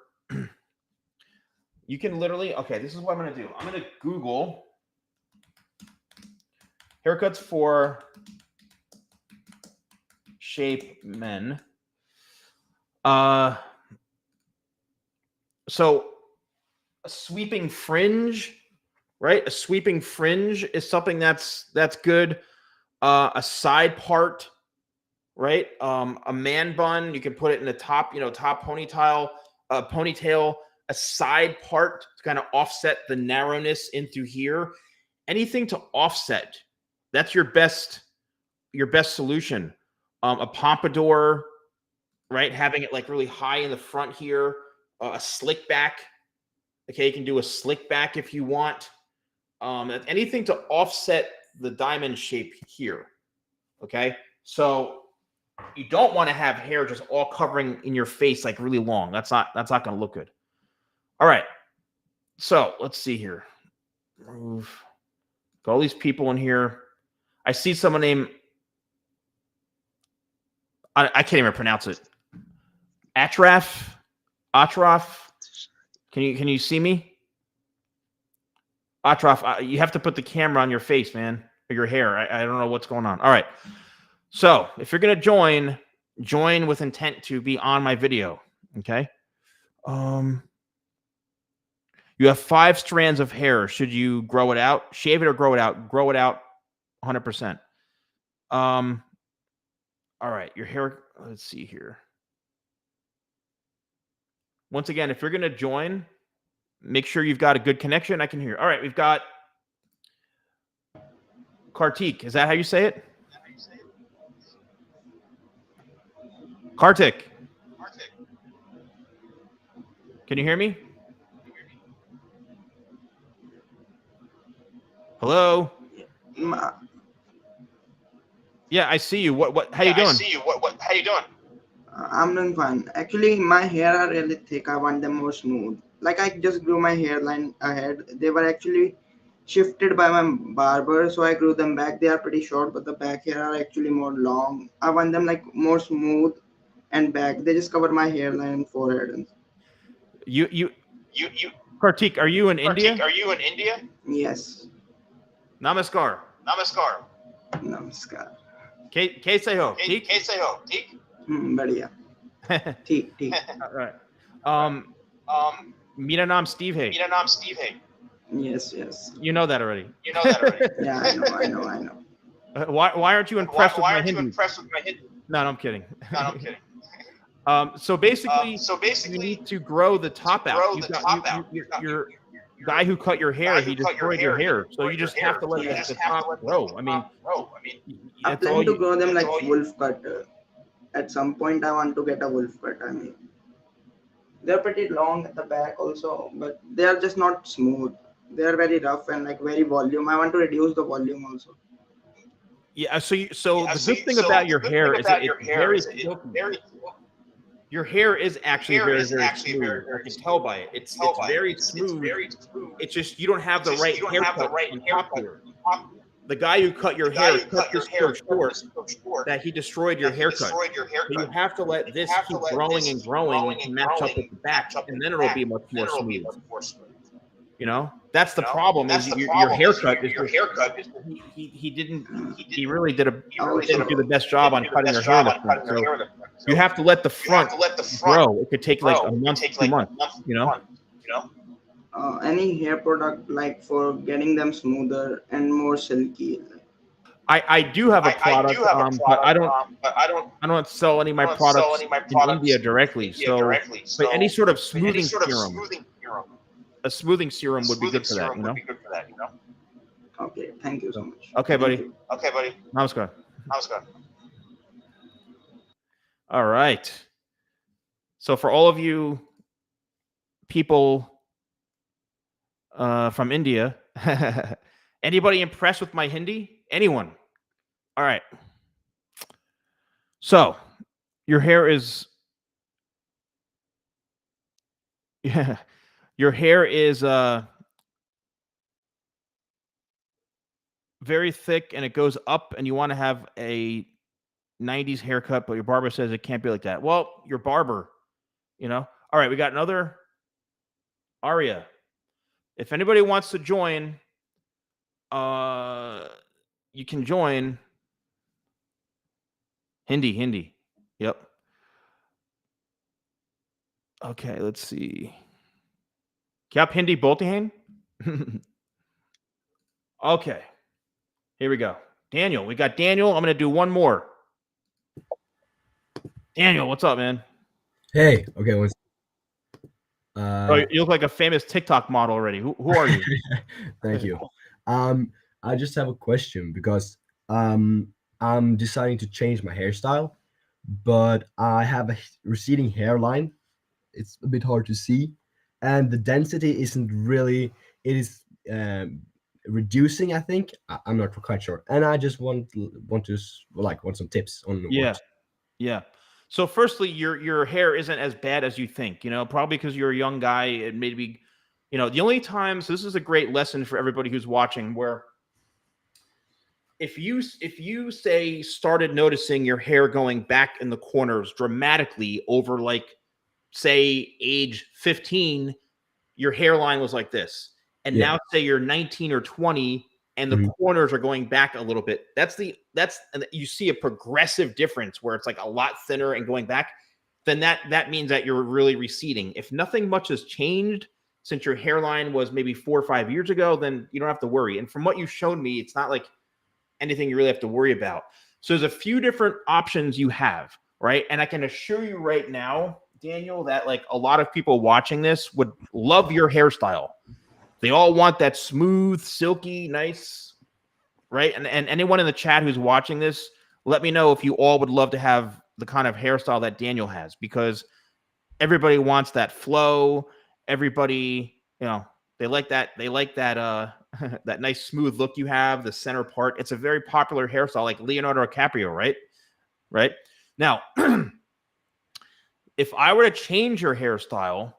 you can literally. Okay, this is what I'm going to do. I'm going to Google haircuts for shape men. So a sweeping fringe, right? A sweeping fringe is something that's good. A side part, right? A man bun, you can put it in the top, top ponytail, a side part to kind of offset the narrowness into here. Anything to offset, that's your best solution. A pompadour, right? Having it like really high in the front here. A slick back. Okay, you can do a slick back if you want. Anything to offset the diamond shape here. Okay, so you don't want to have hair just all covering in your face like really long. That's not going to look good. All right, so let's see here. Move. Got all these people in here. I see someone named I can't even pronounce it. Atraf. Can you see me? Atraf, you have to put the camera on your face, man, or your hair. I don't know what's going on. All right. So if you're going to join with intent to be on my video. Okay. You have 5 strands of hair. Should you grow it out, shave it, or grow it out? Grow it out 100%. All right. Your hair. Let's see here. Once again, if you're going to join, make sure you've got a good connection. I can hear. All right. We've got Kartik. Is that how you say it? Kartik. Can you hear me? Hello? Yeah, I see you. What how you doing? How you doing? I'm doing fine. Actually, my hair are really thick. I want them more smooth. Like I just grew my hairline ahead. They were actually shifted by my barber, so I grew them back. They are pretty short, but the back hair are actually more long. I want them like more smooth and back. They just cover my hairline and forehead. And You You Kartik, are you in India? Are you in India? yes, Namaskar. Namaskar. namaskar. Kaise ho? Theek? Kaise ho? Theek? Badhiya. ठीक ठीक. Right. Mera naam Steve hai. Mera naam Steve hai. Yes, yes. You know that already. You know that already. Yeah, I know. Why aren't you impressed Why with aren't my you Hindi? impressed with my Hindi? No, I'm kidding. No, I'm kidding. So basically, So you basically, need to grow the top out. grow You the got top out. your guy who cut your hair. guy He who cut your destroyed your hair, hair. So you just have to let You the top grow. I mean, I that's plan all to you. grow them like all you- wolf cut. At some point, I want to get a wolf cut. I mean, they're pretty long at the back also, but they are just not smooth. They are very rough and like very volume. I want to reduce the volume also. Yeah. So the good thing so about your the good hair thing is about that your it's hair very is it's silky. very Your hair is actually hair very, is very actually smooth. very, very I can smooth. tell by it. It's very smooth. very smooth. It's just you don't have the Just right you don't have the haircut right on haircut top here. on top. The guy who cut your The guy hair who cut cut your this hair so short so short that he destroyed your that he haircut. destroyed your So you haircut. have to let You this have to keep let growing this and keep growing growing to and match up growing with the back, match up and with then the it'll back, be much then more it'll be smooth. much more smooth. You know, that's the You know? problem. That's Is the your problem. haircut is Your just haircut is he didn't he he really did a he really didn't did do the best job on do the cutting your best hair in job the on front. cutting your So hair in the front. So you have to let the you have front to let the front grow. It could take like a grow. It month, takes 2 like a months. month, You know. you know. Any hair product like for getting them smoother and more silky. I do have a product, I do have a but product, but I don't sell any of my I don't sell products any of my in products India directly. in India So, directly. but any sort of But smoothing any sort of serum, smoothing serum, a smoothing serum would be good for that. serum You would know. be good for that. You know. Okay, thank you so much. Okay, Thank buddy. you. Okay, buddy. Namaskar. Namaskar. All right. So for all of you people from India, anybody impressed with my Hindi? Anyone? All right. So your hair is yeah, your hair is very thick and it goes up and you want to have a 90s haircut, but your barber says it can't be like that. Well, your barber, you know. All right, we got another Aria. If anybody wants to join, you can join Hindi. Yep. Okay, let's see. क्या आप हिंदी बोलते हैं? Okay. Here we go. Daniel. We got Daniel. I'm going to do one more. Daniel, what's up, man? Hey, okay. Oh, you look like a famous TikTok model already. Who are you? Thank you. I just have a question because I'm deciding to change my hairstyle, but I have a receding hairline. It's a bit hard to see, and the density isn't really. It is reducing. I think I'm not quite sure, and I just want some tips on Yeah. what. Yeah. So firstly, your hair isn't as bad as you think, you know, probably because you're a young guy and maybe, you know, the only times, this is a great lesson for everybody who's watching, where if you say started noticing your hair going back in the corners dramatically over like say age 15, your hairline was like this. And Yeah. now say you're 19 or 20 and the Mhm. corners are going back a little bit. And you see a progressive difference where it's like a lot thinner and going back. Then that means that you're really receding. If nothing much has changed since your hairline was maybe 4 or 5 years ago, then you don't have to worry. And from what you've shown me, it's not like anything you really have to worry about. So there's a few different options you have, right? And I can assure you right now, Daniel, that like a lot of people watching this would love your hairstyle. They all want that smooth, silky, nice right? And anyone in the chat who's watching this, let me know if you all would love to have the kind of hairstyle that Daniel has, because everybody wants that flow. Everybody, they like that. They like that that nice smooth look you have, the center part. It's a very popular hairstyle, like Leonardo DiCaprio, right? Right? Now, if I were to change your hairstyle,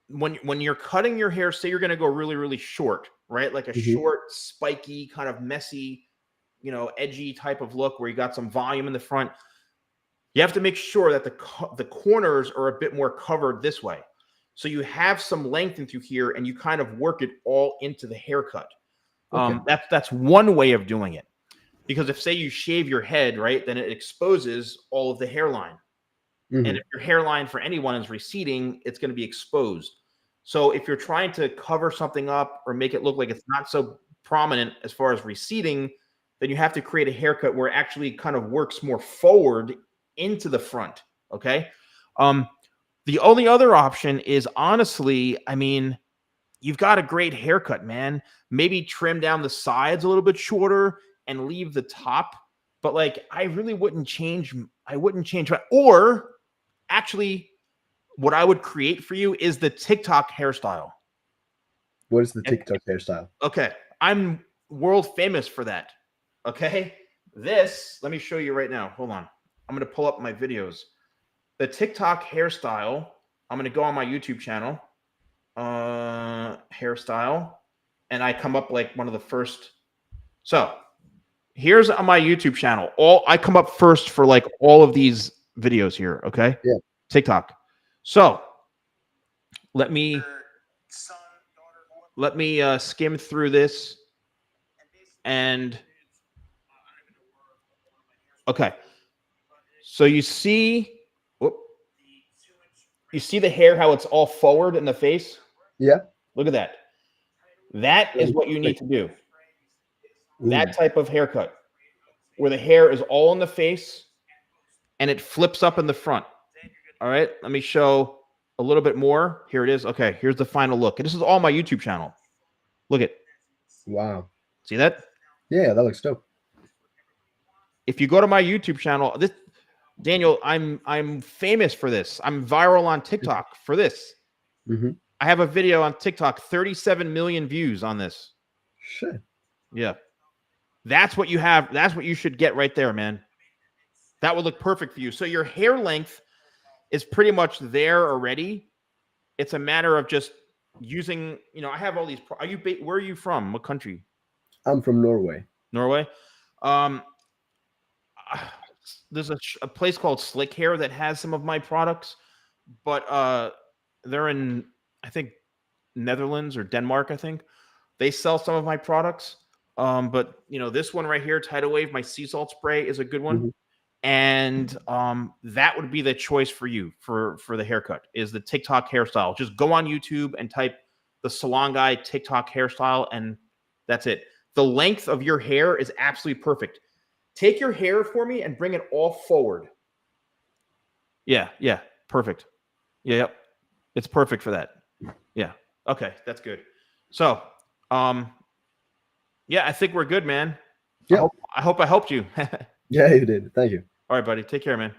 when you're cutting your hair, say you're going to go really, really short, right? Like a short, spiky, kind of messy, edgy type of look where you got some volume in the front. You have to make sure that the corners are a bit more covered this way. So you have some length into here and you kind of work it all into the haircut. Okay. That's one way of doing it. Because if, say, you shave your head, right, then it exposes all of the hairline. And if your hairline for anyone is receding, it's going to be exposed. So if you're trying to cover something up or make it look like it's not so prominent as far as receding, then you have to create a haircut where it actually kind of works more forward into the front. Okay. The only other option is, honestly, I mean, you've got a great haircut, man. Maybe trim down the sides a little bit shorter and leave the top. But like, I really wouldn't change. I wouldn't change. Or actually, what I would create for you is the TikTok hairstyle. What is the TikTok hairstyle? Okay. I'm world famous for that. Okay. This, let me show you right now. Hold on. I'm going to pull up my videos. The TikTok hairstyle, I'm going to go on my YouTube channel, hairstyle, and I come up like one of the first. So here's on my YouTube channel. I come up first for like all of these videos here. Okay. Yeah. TikTok. So let me skim through this. And okay. So you see the hair, how it's all forward in the face? Yeah. Look at that. That is what you need to do. That type of haircut where the hair is all in the face and it flips up in the front. All right. Let me show a little bit more. Here it is. Okay. Here's the final look. And this is all my YouTube channel. Look at. Wow. See that? Yeah, that looks dope. If you go to my YouTube channel, Daniel, I'm famous for this. I'm viral on TikTok for this. I have a video on TikTok, 37 million views on this. Shit. Yeah. That's what you have. That's what you should get right there, man. That would look perfect for you. So your hair length is pretty much there already. It's a matter of just using, I have all these. Where are you from? What country? I'm from Norway. Norway. There's a place called Slick Hair that has some of my products, but they're in, I think, Netherlands or Denmark. I think they sell some of my products. But this one right here, Tidal Wave, my sea salt spray, is a good one. And that would be the choice for you for the haircut, is the TikTok hairstyle. Just go on YouTube and type the TheSalonGuy TikTok hairstyle, and that's it. The length of your hair is absolutely perfect. Take your hair for me and bring it all forward. Yeah, perfect. Yeah, yep. It's perfect for that. Yeah. Okay, that's good. So, yeah, I think we're good, man. Yeah. I hope I helped you. Yeah, you did. Thank you. All right, buddy. Take care, man.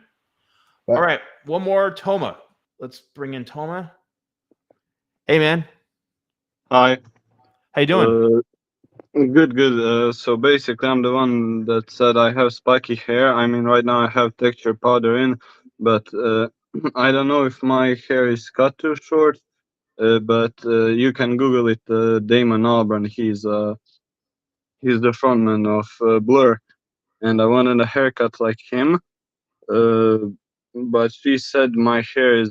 Bye. All right, one more Toma. Let's bring in Toma. Hey, man. Hi. How you doing? Good. So basically, I'm the one that said I have spiky hair. I mean, right now I have texture powder in, but I don't know if my hair is cut too short. But you can Google it. Damon Albarn. He's the frontman of Blur, and I wanted a haircut like him. But she said my hair is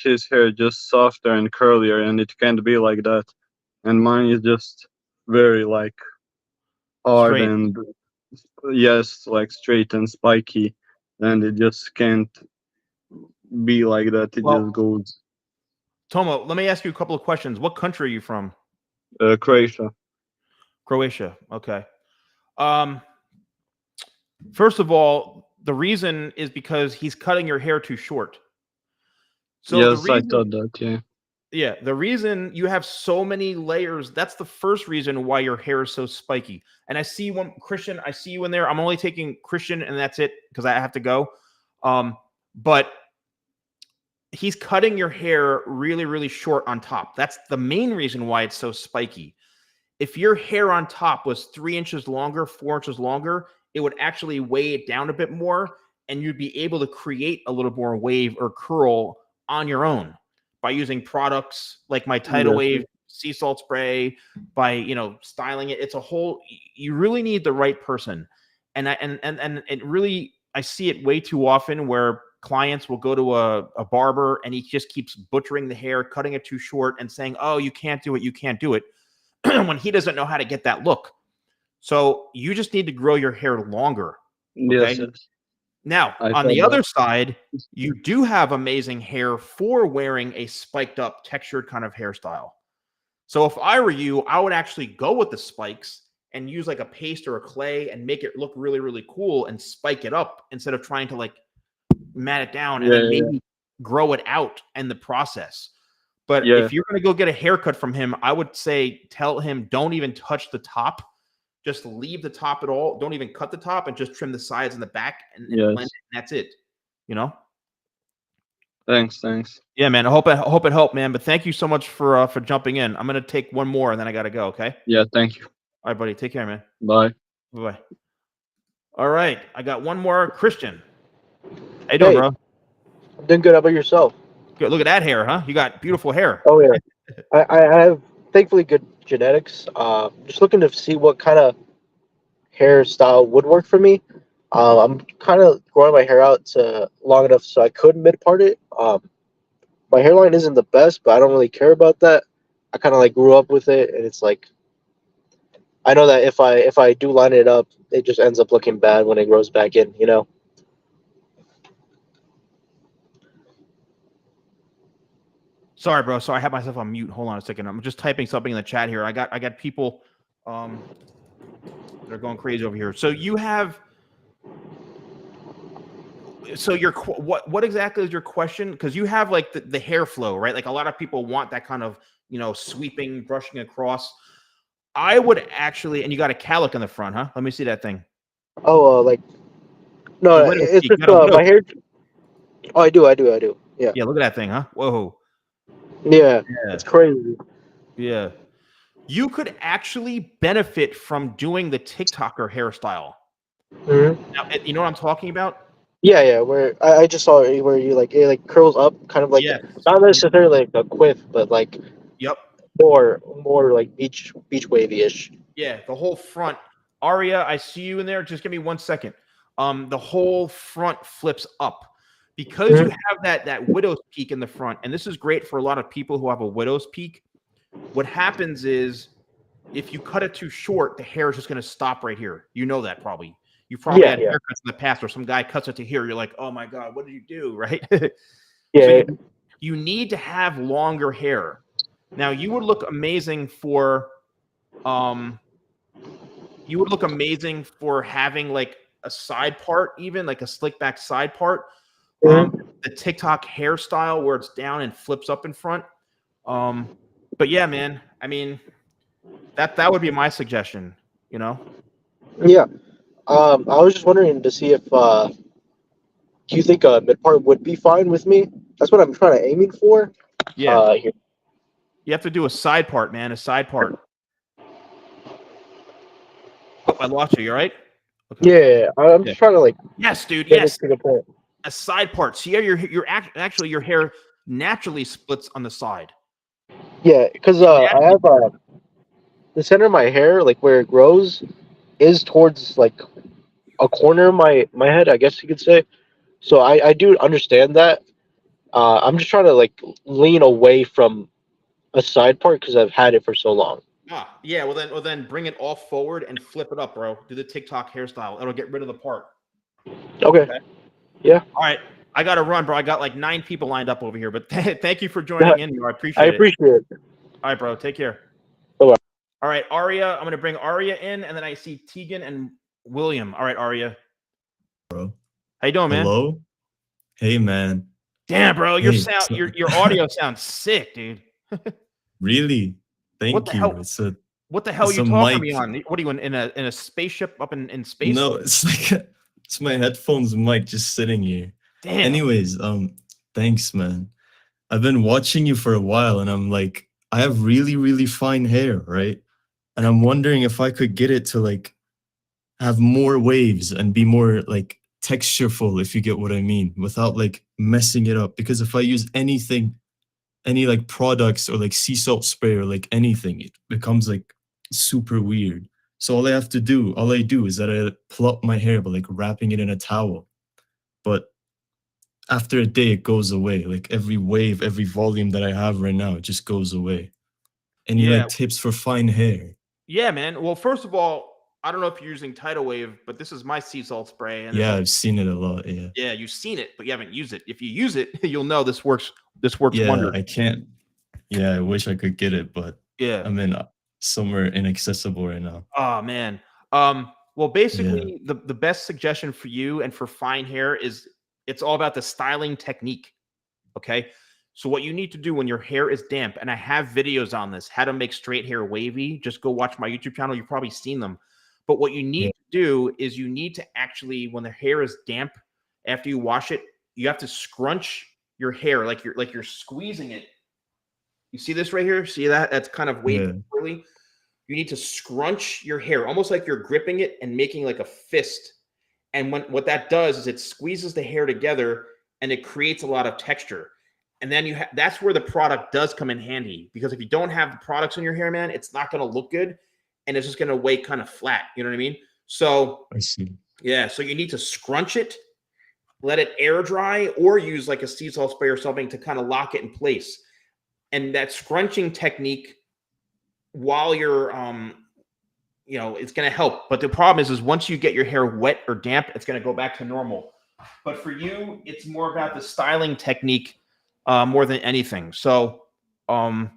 his hair just softer and curlier, and it can't be like that. And mine is just very like hard Straight. and yes, like straight and spiky, and it just can't be like that. It just goes. Toma, let me ask you a couple of questions. What country are you from? Croatia. Croatia. Okay. First of all, the reason is because he's cutting your hair too short. So yes, I thought that. Yeah. Yeah, the reason you have so many layers, that's the first reason why your hair is so spiky. And I see one, Kristian, I see you in there. I'm only taking Kristian and that's it because I have to go. But he's cutting your hair really, really short on top. That's the main reason why it's so spiky. If your hair on top was 3 inches longer, 4 inches longer, it would actually weigh it down a bit more and you'd be able to create a little more wave or curl on your own by using products like my Tidal Wave sea salt spray, by, you know, styling it. It's a whole, you really need the right person. And it really, I see it way too often where clients will go to a barber and he just keeps butchering the hair, cutting it too short and saying, oh, you can't do it. You can't do it. When he doesn't know how to get that look. So you just need to grow your hair longer. Okay? Yes. Now, on the other side, you do have amazing hair for wearing a spiked up, textured kind of hairstyle. So if I were you, I would actually go with the spikes and use like a paste or a clay and make it look really, really cool and spike it up instead of trying to like mat it down and then maybe grow it out in the process. But if you're going to go get a haircut from him, I would say tell him don't even touch the top. Just leave the top at all. Don't even cut the top and just trim the sides and the back and blend it. And that's it. You know? Thanks. Yeah, man. I hope it helped, man. But thank you so much for jumping in. I'm going to take one more and then I got to go, okay? Yeah, thank you. All right, buddy. Take care, man. Bye. Bye-bye. All right. I got one more. Kristian. How you doing, bro? I'm doing good. How about yourself? Good. Look at that hair, huh? You got beautiful hair. Oh, yeah. I have thankfully good genetics. Just looking to see what kind of hairstyle would work for me. I'm kind of growing my hair out to long enough so I could mid-part it. My hairline isn't the best, but I don't really care about that. I kind of like grew up with it, and it's like I know that if I do line it up, it just ends up looking bad when it grows back in, you know? Sorry, bro. Sorry, I had myself on mute. Hold on a second. I'm just typing something in the chat here. I got people they're going crazy over here. So you have what exactly is your question? Because you have like the hair flow, right? Like a lot of people want that kind of, you know, sweeping, brushing across. I would actually, and you got a cowlick in the front, huh? Let me see that thing. Oh, like no, it's just my hair. Oh, I do. Yeah. Yeah, look at that thing, huh? Whoa. Yeah, it's crazy. Yeah. You could actually benefit from doing the TikToker hairstyle. Mm-hmm. Now, you know what I'm talking about? Yeah. Where I just saw it where you like it like curls up, kind of like not necessarily like a quiff, but like more like beach wavy-ish. Yeah, the whole front. Aria, I see you in there. Just give me 1 second. The whole front flips up. Because you have that widow's peak in the front, and this is great for a lot of people who have a widow's peak. What happens is if you cut it too short, the hair is just going to stop right here. You know that probably. You've probably had haircuts in the past where some guy cuts it to here. You're like, oh my God, what did you do? Right? So you need to have longer hair. Now you would look amazing for having like a side part, even like a slick back side part. The TikTok hairstyle where it's down and flips up in front. But yeah, man, I mean, that would be my suggestion, you know? Yeah. I was just wondering to see if do you think a mid part would be fine with me? That's what I'm trying to aiming for. Yeah. You have to do a side part, man, a side part. Oh, I lost you. You all right? Okay. Yeah, I'm just trying to like. Yes, dude. Yes. A side part. See how your actually your hair naturally splits on the side. Yeah, because I have the center of my hair, like where it grows, is towards like a corner of my head, I guess you could say. So I do understand that. I'm just trying to like lean away from a side part because I've had it for so long. Yeah. Well then bring it all forward and flip it up, bro. Do the TikTok hairstyle. It'll get rid of the part. Okay. Yeah. All right. I got to run, bro. I got like 9 people lined up over here, but thank you for joining in. I appreciate it. All right, bro. Take care. Bye-bye. All right, Aria. I'm going to bring Aria in, and then I see Tegan and William. All right, Aria. Bro. How you doing, man? Hello? Hey, man. Damn, bro. Your audio sounds sick, dude. Really? What Thank the you. hell? What the hell are It's you a talking to me mic. on? What are you in a spaceship up in space? No, it's like it's my headphones mic just sitting here. Damn. Anyways, thanks, man. I've been watching you for a while, and I'm like, I have really, really fine hair, right? And I'm wondering if I could get it to like have more waves and be more like textureful, if you get what I mean, without like messing it up. Because if I use anything, any like products or like sea salt spray or like anything, it becomes like super weird. So all I do is that I plot my hair by like wrapping it in a towel. But after a day, it goes away. Like every wave, every volume that I have right now, it just goes away. Any Yeah. like tips for fine hair? Yeah, man. Well, first of all, I don't know if you're using Tidal Wave, but this is my sea salt spray. And Yeah, I've seen it a lot. Yeah. yeah, you've seen it, but you haven't used it. If you use it, you'll know this works. This works Yeah, wonders. I can't. Yeah, I wish I could get it, but Yeah. I'm in somewhere inaccessible right now. Oh man. Well, basically, the best suggestion for you and for fine hair is it's all about the styling technique. Okay. So what you need to do when your hair is damp, and I have videos on this, how to make straight hair wavy. Just go watch my YouTube channel. You've probably seen them. But what you need to do is you need to actually, when the hair is damp, after you wash it, you have to scrunch your hair like you're squeezing it. You see this right here? See that? That's kind of wavy. Really. You need to scrunch your hair almost like you're gripping it and making like a fist. And what that does is it squeezes the hair together and it creates a lot of texture. And then that's where the product does come in handy, because if you don't have the products in your hair, man, it's not going to look good and it's just going to weigh kind of flat. You know what I mean? So I see. Yeah, so you need to scrunch it, let it air dry, or use like a sea salt spray or something to kind of lock it in place. And that scrunching technique, while you're it's going to help. But the problem is once you get your hair wet or damp, it's going to go back to normal. But for you, it's more about the styling technique more than anything. So I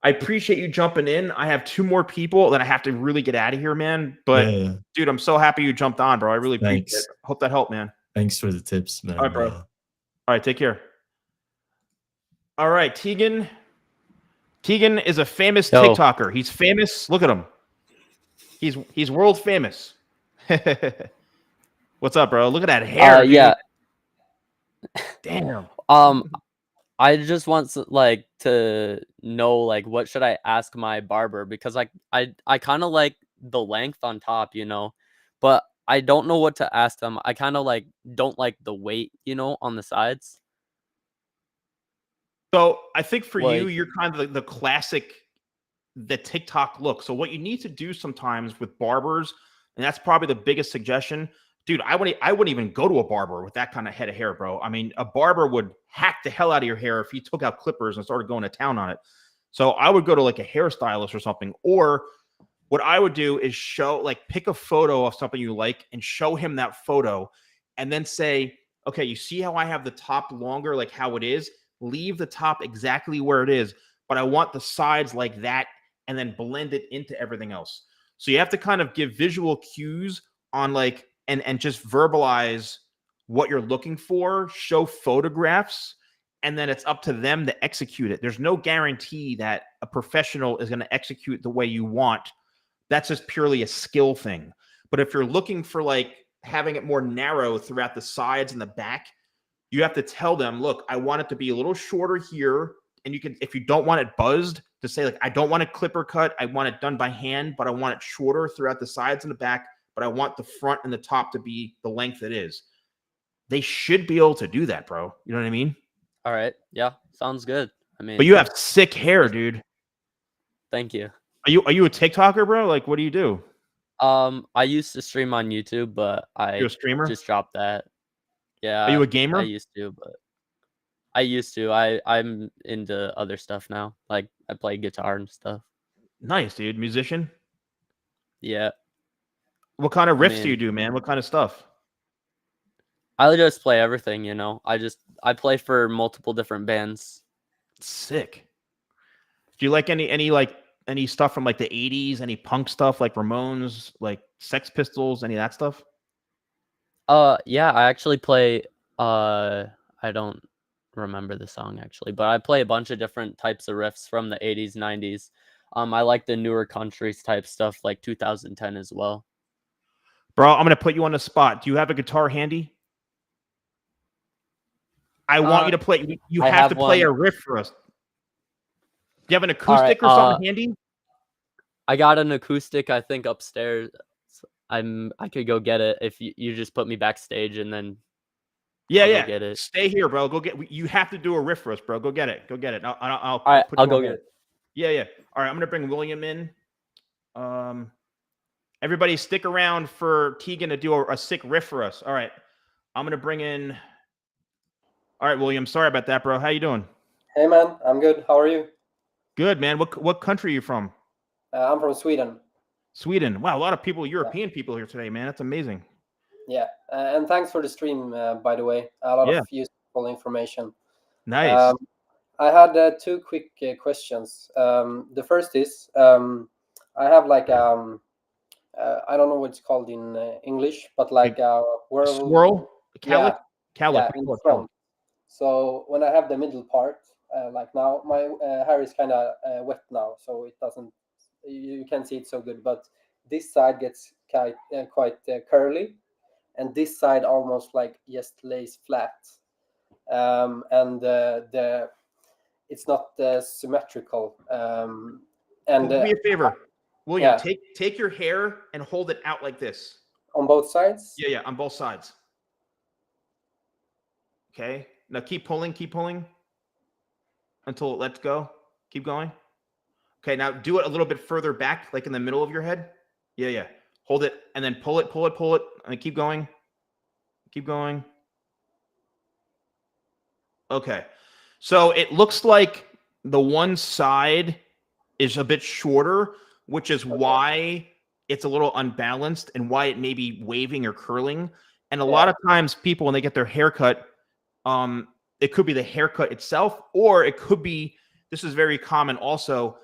appreciate you jumping in. I have 2 more people that I have to really get out of here, man. But dude, I'm so happy you jumped on, bro. I really appreciate it. Hope that helped, man. Thanks for the tips, man. All right, bro. All right, take care. All right, Tegan. Tegan is a famous TikToker. He's famous. Look at him. He's world famous. What's up, bro? Look at that hair. Yeah. Damn. I just want to know what should I ask my barber, because I kind of like the length on top, but I don't know what to ask them. I kind of don't like the weight, on the sides. So I think for you, you're kind of the classic, the TikTok look. So what you need to do sometimes with barbers, and that's probably the biggest suggestion, dude, I wouldn't even go to a barber with that kind of head of hair, bro. I mean, a barber would hack the hell out of your hair if you took out clippers and started going to town on it. So I would go to like a hairstylist or something. Or what I would do is pick a photo of something you like and show him that photo, and then say, okay, you see how I have the top longer, like how it is? Leave the top exactly where it is, but I want the sides like that, and then blend it into everything else. So you have to kind of give visual cues on and just verbalize what you're looking for, show photographs, and then it's up to them to execute it. There's no guarantee that a professional is going to execute the way you want. That's just purely a skill thing. But if you're looking for having it more narrow throughout the sides and the back, you have to tell them, look, I want it to be a little shorter here. And you can, if you don't want it buzzed, to say I don't want a clipper cut. I want it done by hand, but I want it shorter throughout the sides and the back, but I want the front and the top to be the length it is. They should be able to do that, bro. You know what I mean? All right. Yeah. Sounds good. I mean, but you have sick hair, dude. Thank you. Are you a TikToker, bro? What do you do? I used to stream on YouTube, but You're a streamer? just dropped that. Yeah. Are you a gamer? I used to. I'm into other stuff now. Like I play guitar and stuff. Nice, dude. Musician? Yeah. What kind of riffs do you do, man? What kind of stuff? I just play everything, I play for multiple different bands. Sick. Do you like any stuff from the 80s, any punk stuff like Ramones, like Sex Pistols, any of that stuff? Yeah, I actually play I don't remember the song actually, but I play a bunch of different types of riffs from the 80s, 90s. I like the newer countries type stuff like 2010 as well. Bro, I'm gonna put you on the spot. Do you have a guitar handy? I want you to play. You I have have to play one. a riff for us. Do you have an All right, acoustic or something handy? I got an acoustic, I think, upstairs. I could go get it if you just put me backstage and then Yeah, I'll go yeah. get it. Stay here, bro. Go get. You have to do a riff for us, bro. Go get it. Go get it. I'll All right, put I'll you go on get hold. it. Yeah, yeah. All right, I'm gonna bring William in. Everybody, stick around for Tegan to do a sick riff for us. All right, I'm gonna bring in. All right, William. Sorry about that, bro. How you doing? Hey man, I'm good. How are you? Good, man. What country are you from? I'm from Sweden. Sweden. Wow, a lot of people, European people here today, man. That's amazing. Yeah, and thanks for the stream, by the way. A lot of useful information. Nice. I had 2 quick questions. The first is I have like I don't know what it's called in English, but like a swirl, calic, yeah, in front. So when I have the middle part, like now, my hair is kind of wet now, so it doesn't. You can't see it so good, but this side gets quite curly, and this side almost like just lays flat, and the it's not symmetrical. And do me a favor, William. Take your hair and hold it out like this. On both sides? Yeah, on both sides. Okay. Now keep pulling until it lets go. Keep going. Okay, now do it a little bit further back, like in the middle of your head. Yeah. Hold it and then pull it, and keep going. Keep going. Okay. So it looks like the one side is a bit shorter, which is why it's a little unbalanced and why it may be waving or curling. And a lot of times people, when they get their haircut, it could be the haircut itself, or it could be, this is very common also,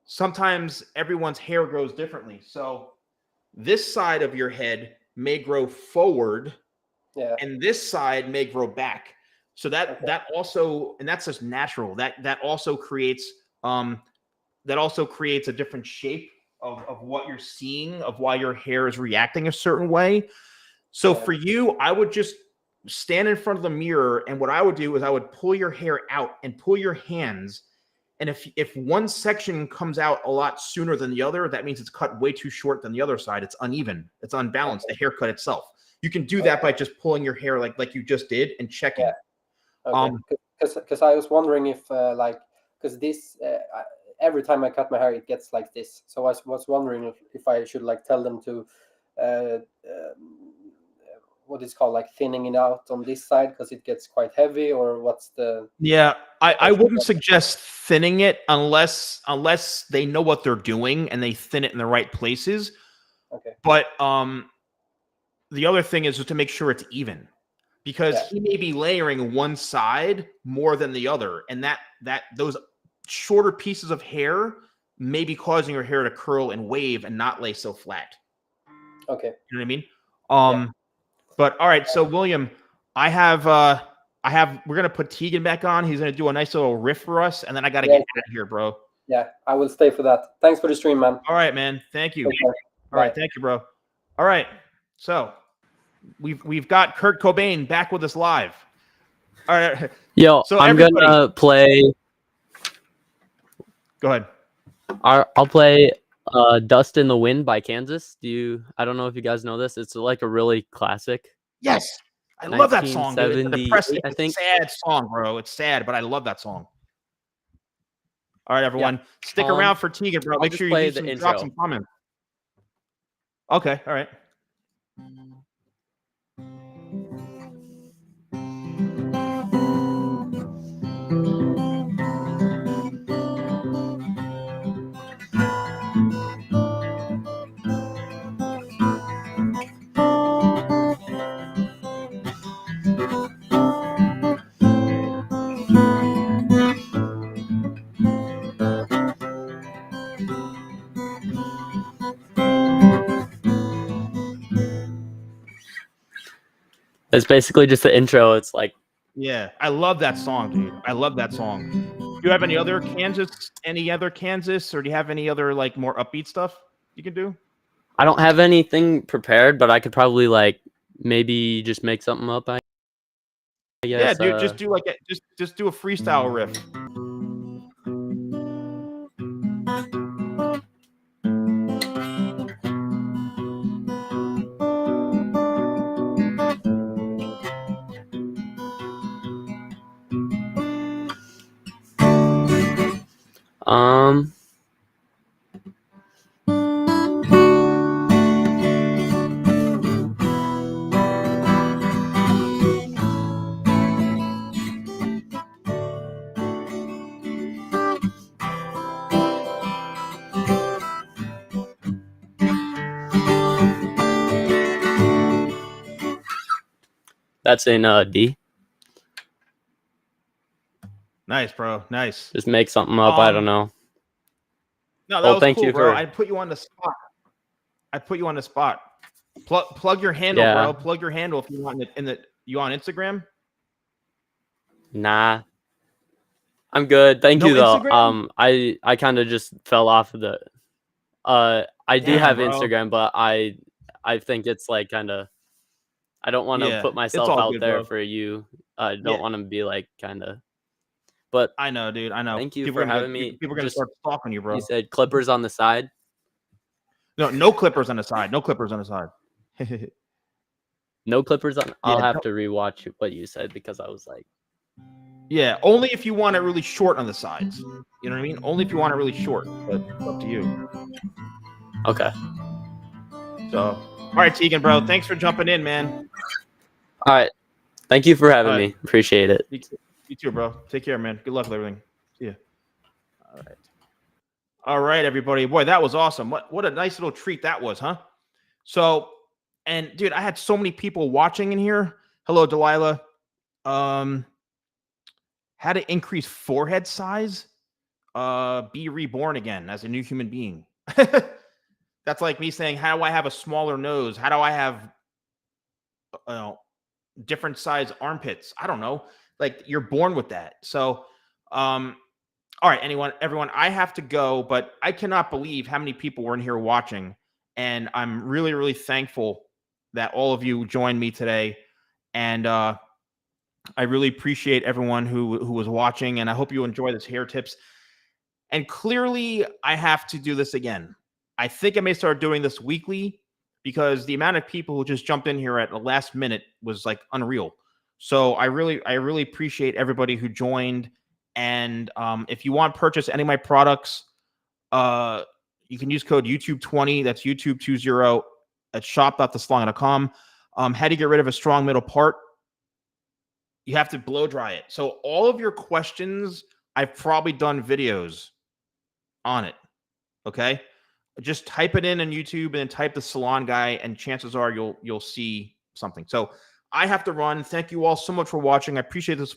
sometimes everyone's hair grows differently. So this side of your head may grow forward, and this side may grow back. So that also, and that's just natural. That also creates a different shape of what you're seeing, of why your hair is reacting a certain way. So for you, I would just stand in front of the mirror, and what I would do is I would pull your hair out and pull your hands. And if one section comes out a lot sooner than the other, that means it's cut way too short than the other side. It's uneven. It's unbalanced, the haircut itself. You can do that by just pulling your hair like you just did and checking. Because I was wondering if because this every time I cut my hair, it gets like this. So I was wondering if I should like tell them to what is called like thinning it out on this side because it gets quite heavy, or what's the I wouldn't suggest thinning it unless they know what they're doing and they thin it in the right places. But the other thing is just to make sure it's even, because he may be layering one side more than the other, and that those shorter pieces of hair may be causing your hair to curl and wave and not lay so flat. You know what I mean? But all right, so William, we're gonna put Tegan back on. He's gonna do a nice little riff for us, and then I gotta get out of here, bro. Yeah, I will stay for that. Thanks for the stream, man. All right, man. Thank you. All right, thank you, bro. All right, so we've got Kurt Cobain back with us live. All right. Yo, so I'm gonna play. Go ahead. I'll play Dust in the Wind by Kansas. I don't know if you guys know this. It's like a really classic. Yes. I love that song. It's a sad song, bro. It's sad, but I love that song. All right, everyone. Stick around for Tegan, bro. Make sure you drop some comments. Okay, all right. It's basically just the intro. It's like Yeah, I love that song, dude. I love that song. Do you have any other Kansas, or do you have any other like more upbeat stuff you can do? I don't have anything prepared, but I could probably like maybe just make something up. I Yeah, guess. dude, just do like just do a freestyle riff. Um. That's in D. Nice, bro. Nice. Just make something up. I don't know. No, that Well, was thank cool, you bro. for. I put you on the spot. Plug your handle, Yeah. bro. Plug your handle if you want you on Instagram. Nah. I'm good. Thank No you though. Instagram? I kind of just fell off of the. I do Damn, have bro. Instagram, but I think it's like kind of. I don't want to Yeah, put it's myself all out good, there bro. for you. I Yeah. don't want to be like kind of. But I know, dude. I know. thank you People are for gonna having me. People are gonna Just start stalking you, bro. you said clippers on the side. No clippers on the side. No clippers on the side. No clippers on. I'll Yeah, have don't- to rewatch what you said because I was like, Yeah, only if you want it really short on the sides. You know what I mean? Only if you want it really short. But it's up to you. okay. So, all right, Tegan, bro. Thanks for jumping in, man. All right. Thank you for having All right. me. Appreciate it. You too, bro. Take care, man. Good luck with everything. See ya. All right. All right, everybody. Boy, that was awesome. What a nice little treat that was, huh? So, and dude, I had so many people watching in here. Hello, Delilah. How to increase forehead size? Be reborn again as a new human being. That's like me saying, how do I have a smaller nose? How do I have different size armpits? I don't know. Like you're born with that. So, all right, everyone, I have to go, but I cannot believe how many people were in here watching. And I'm really, really thankful that all of you joined me today. And I really appreciate everyone who was watching. And I hope you enjoy this hair tips. And clearly, I have to do this again. I think I may start doing this weekly because the amount of people who just jumped in here at the last minute was like unreal. So I really appreciate everybody who joined. And if you want to purchase any of my products, you can use code YouTube20. That's YouTube20 at shop.thesalon.com. How to get rid of a strong middle part? You have to blow dry it. So all of your questions, I've probably done videos on it. Okay, just type it in on YouTube and then type the salon guy, and chances are you'll see something. So I have to run. Thank you all so much for watching. I appreciate this.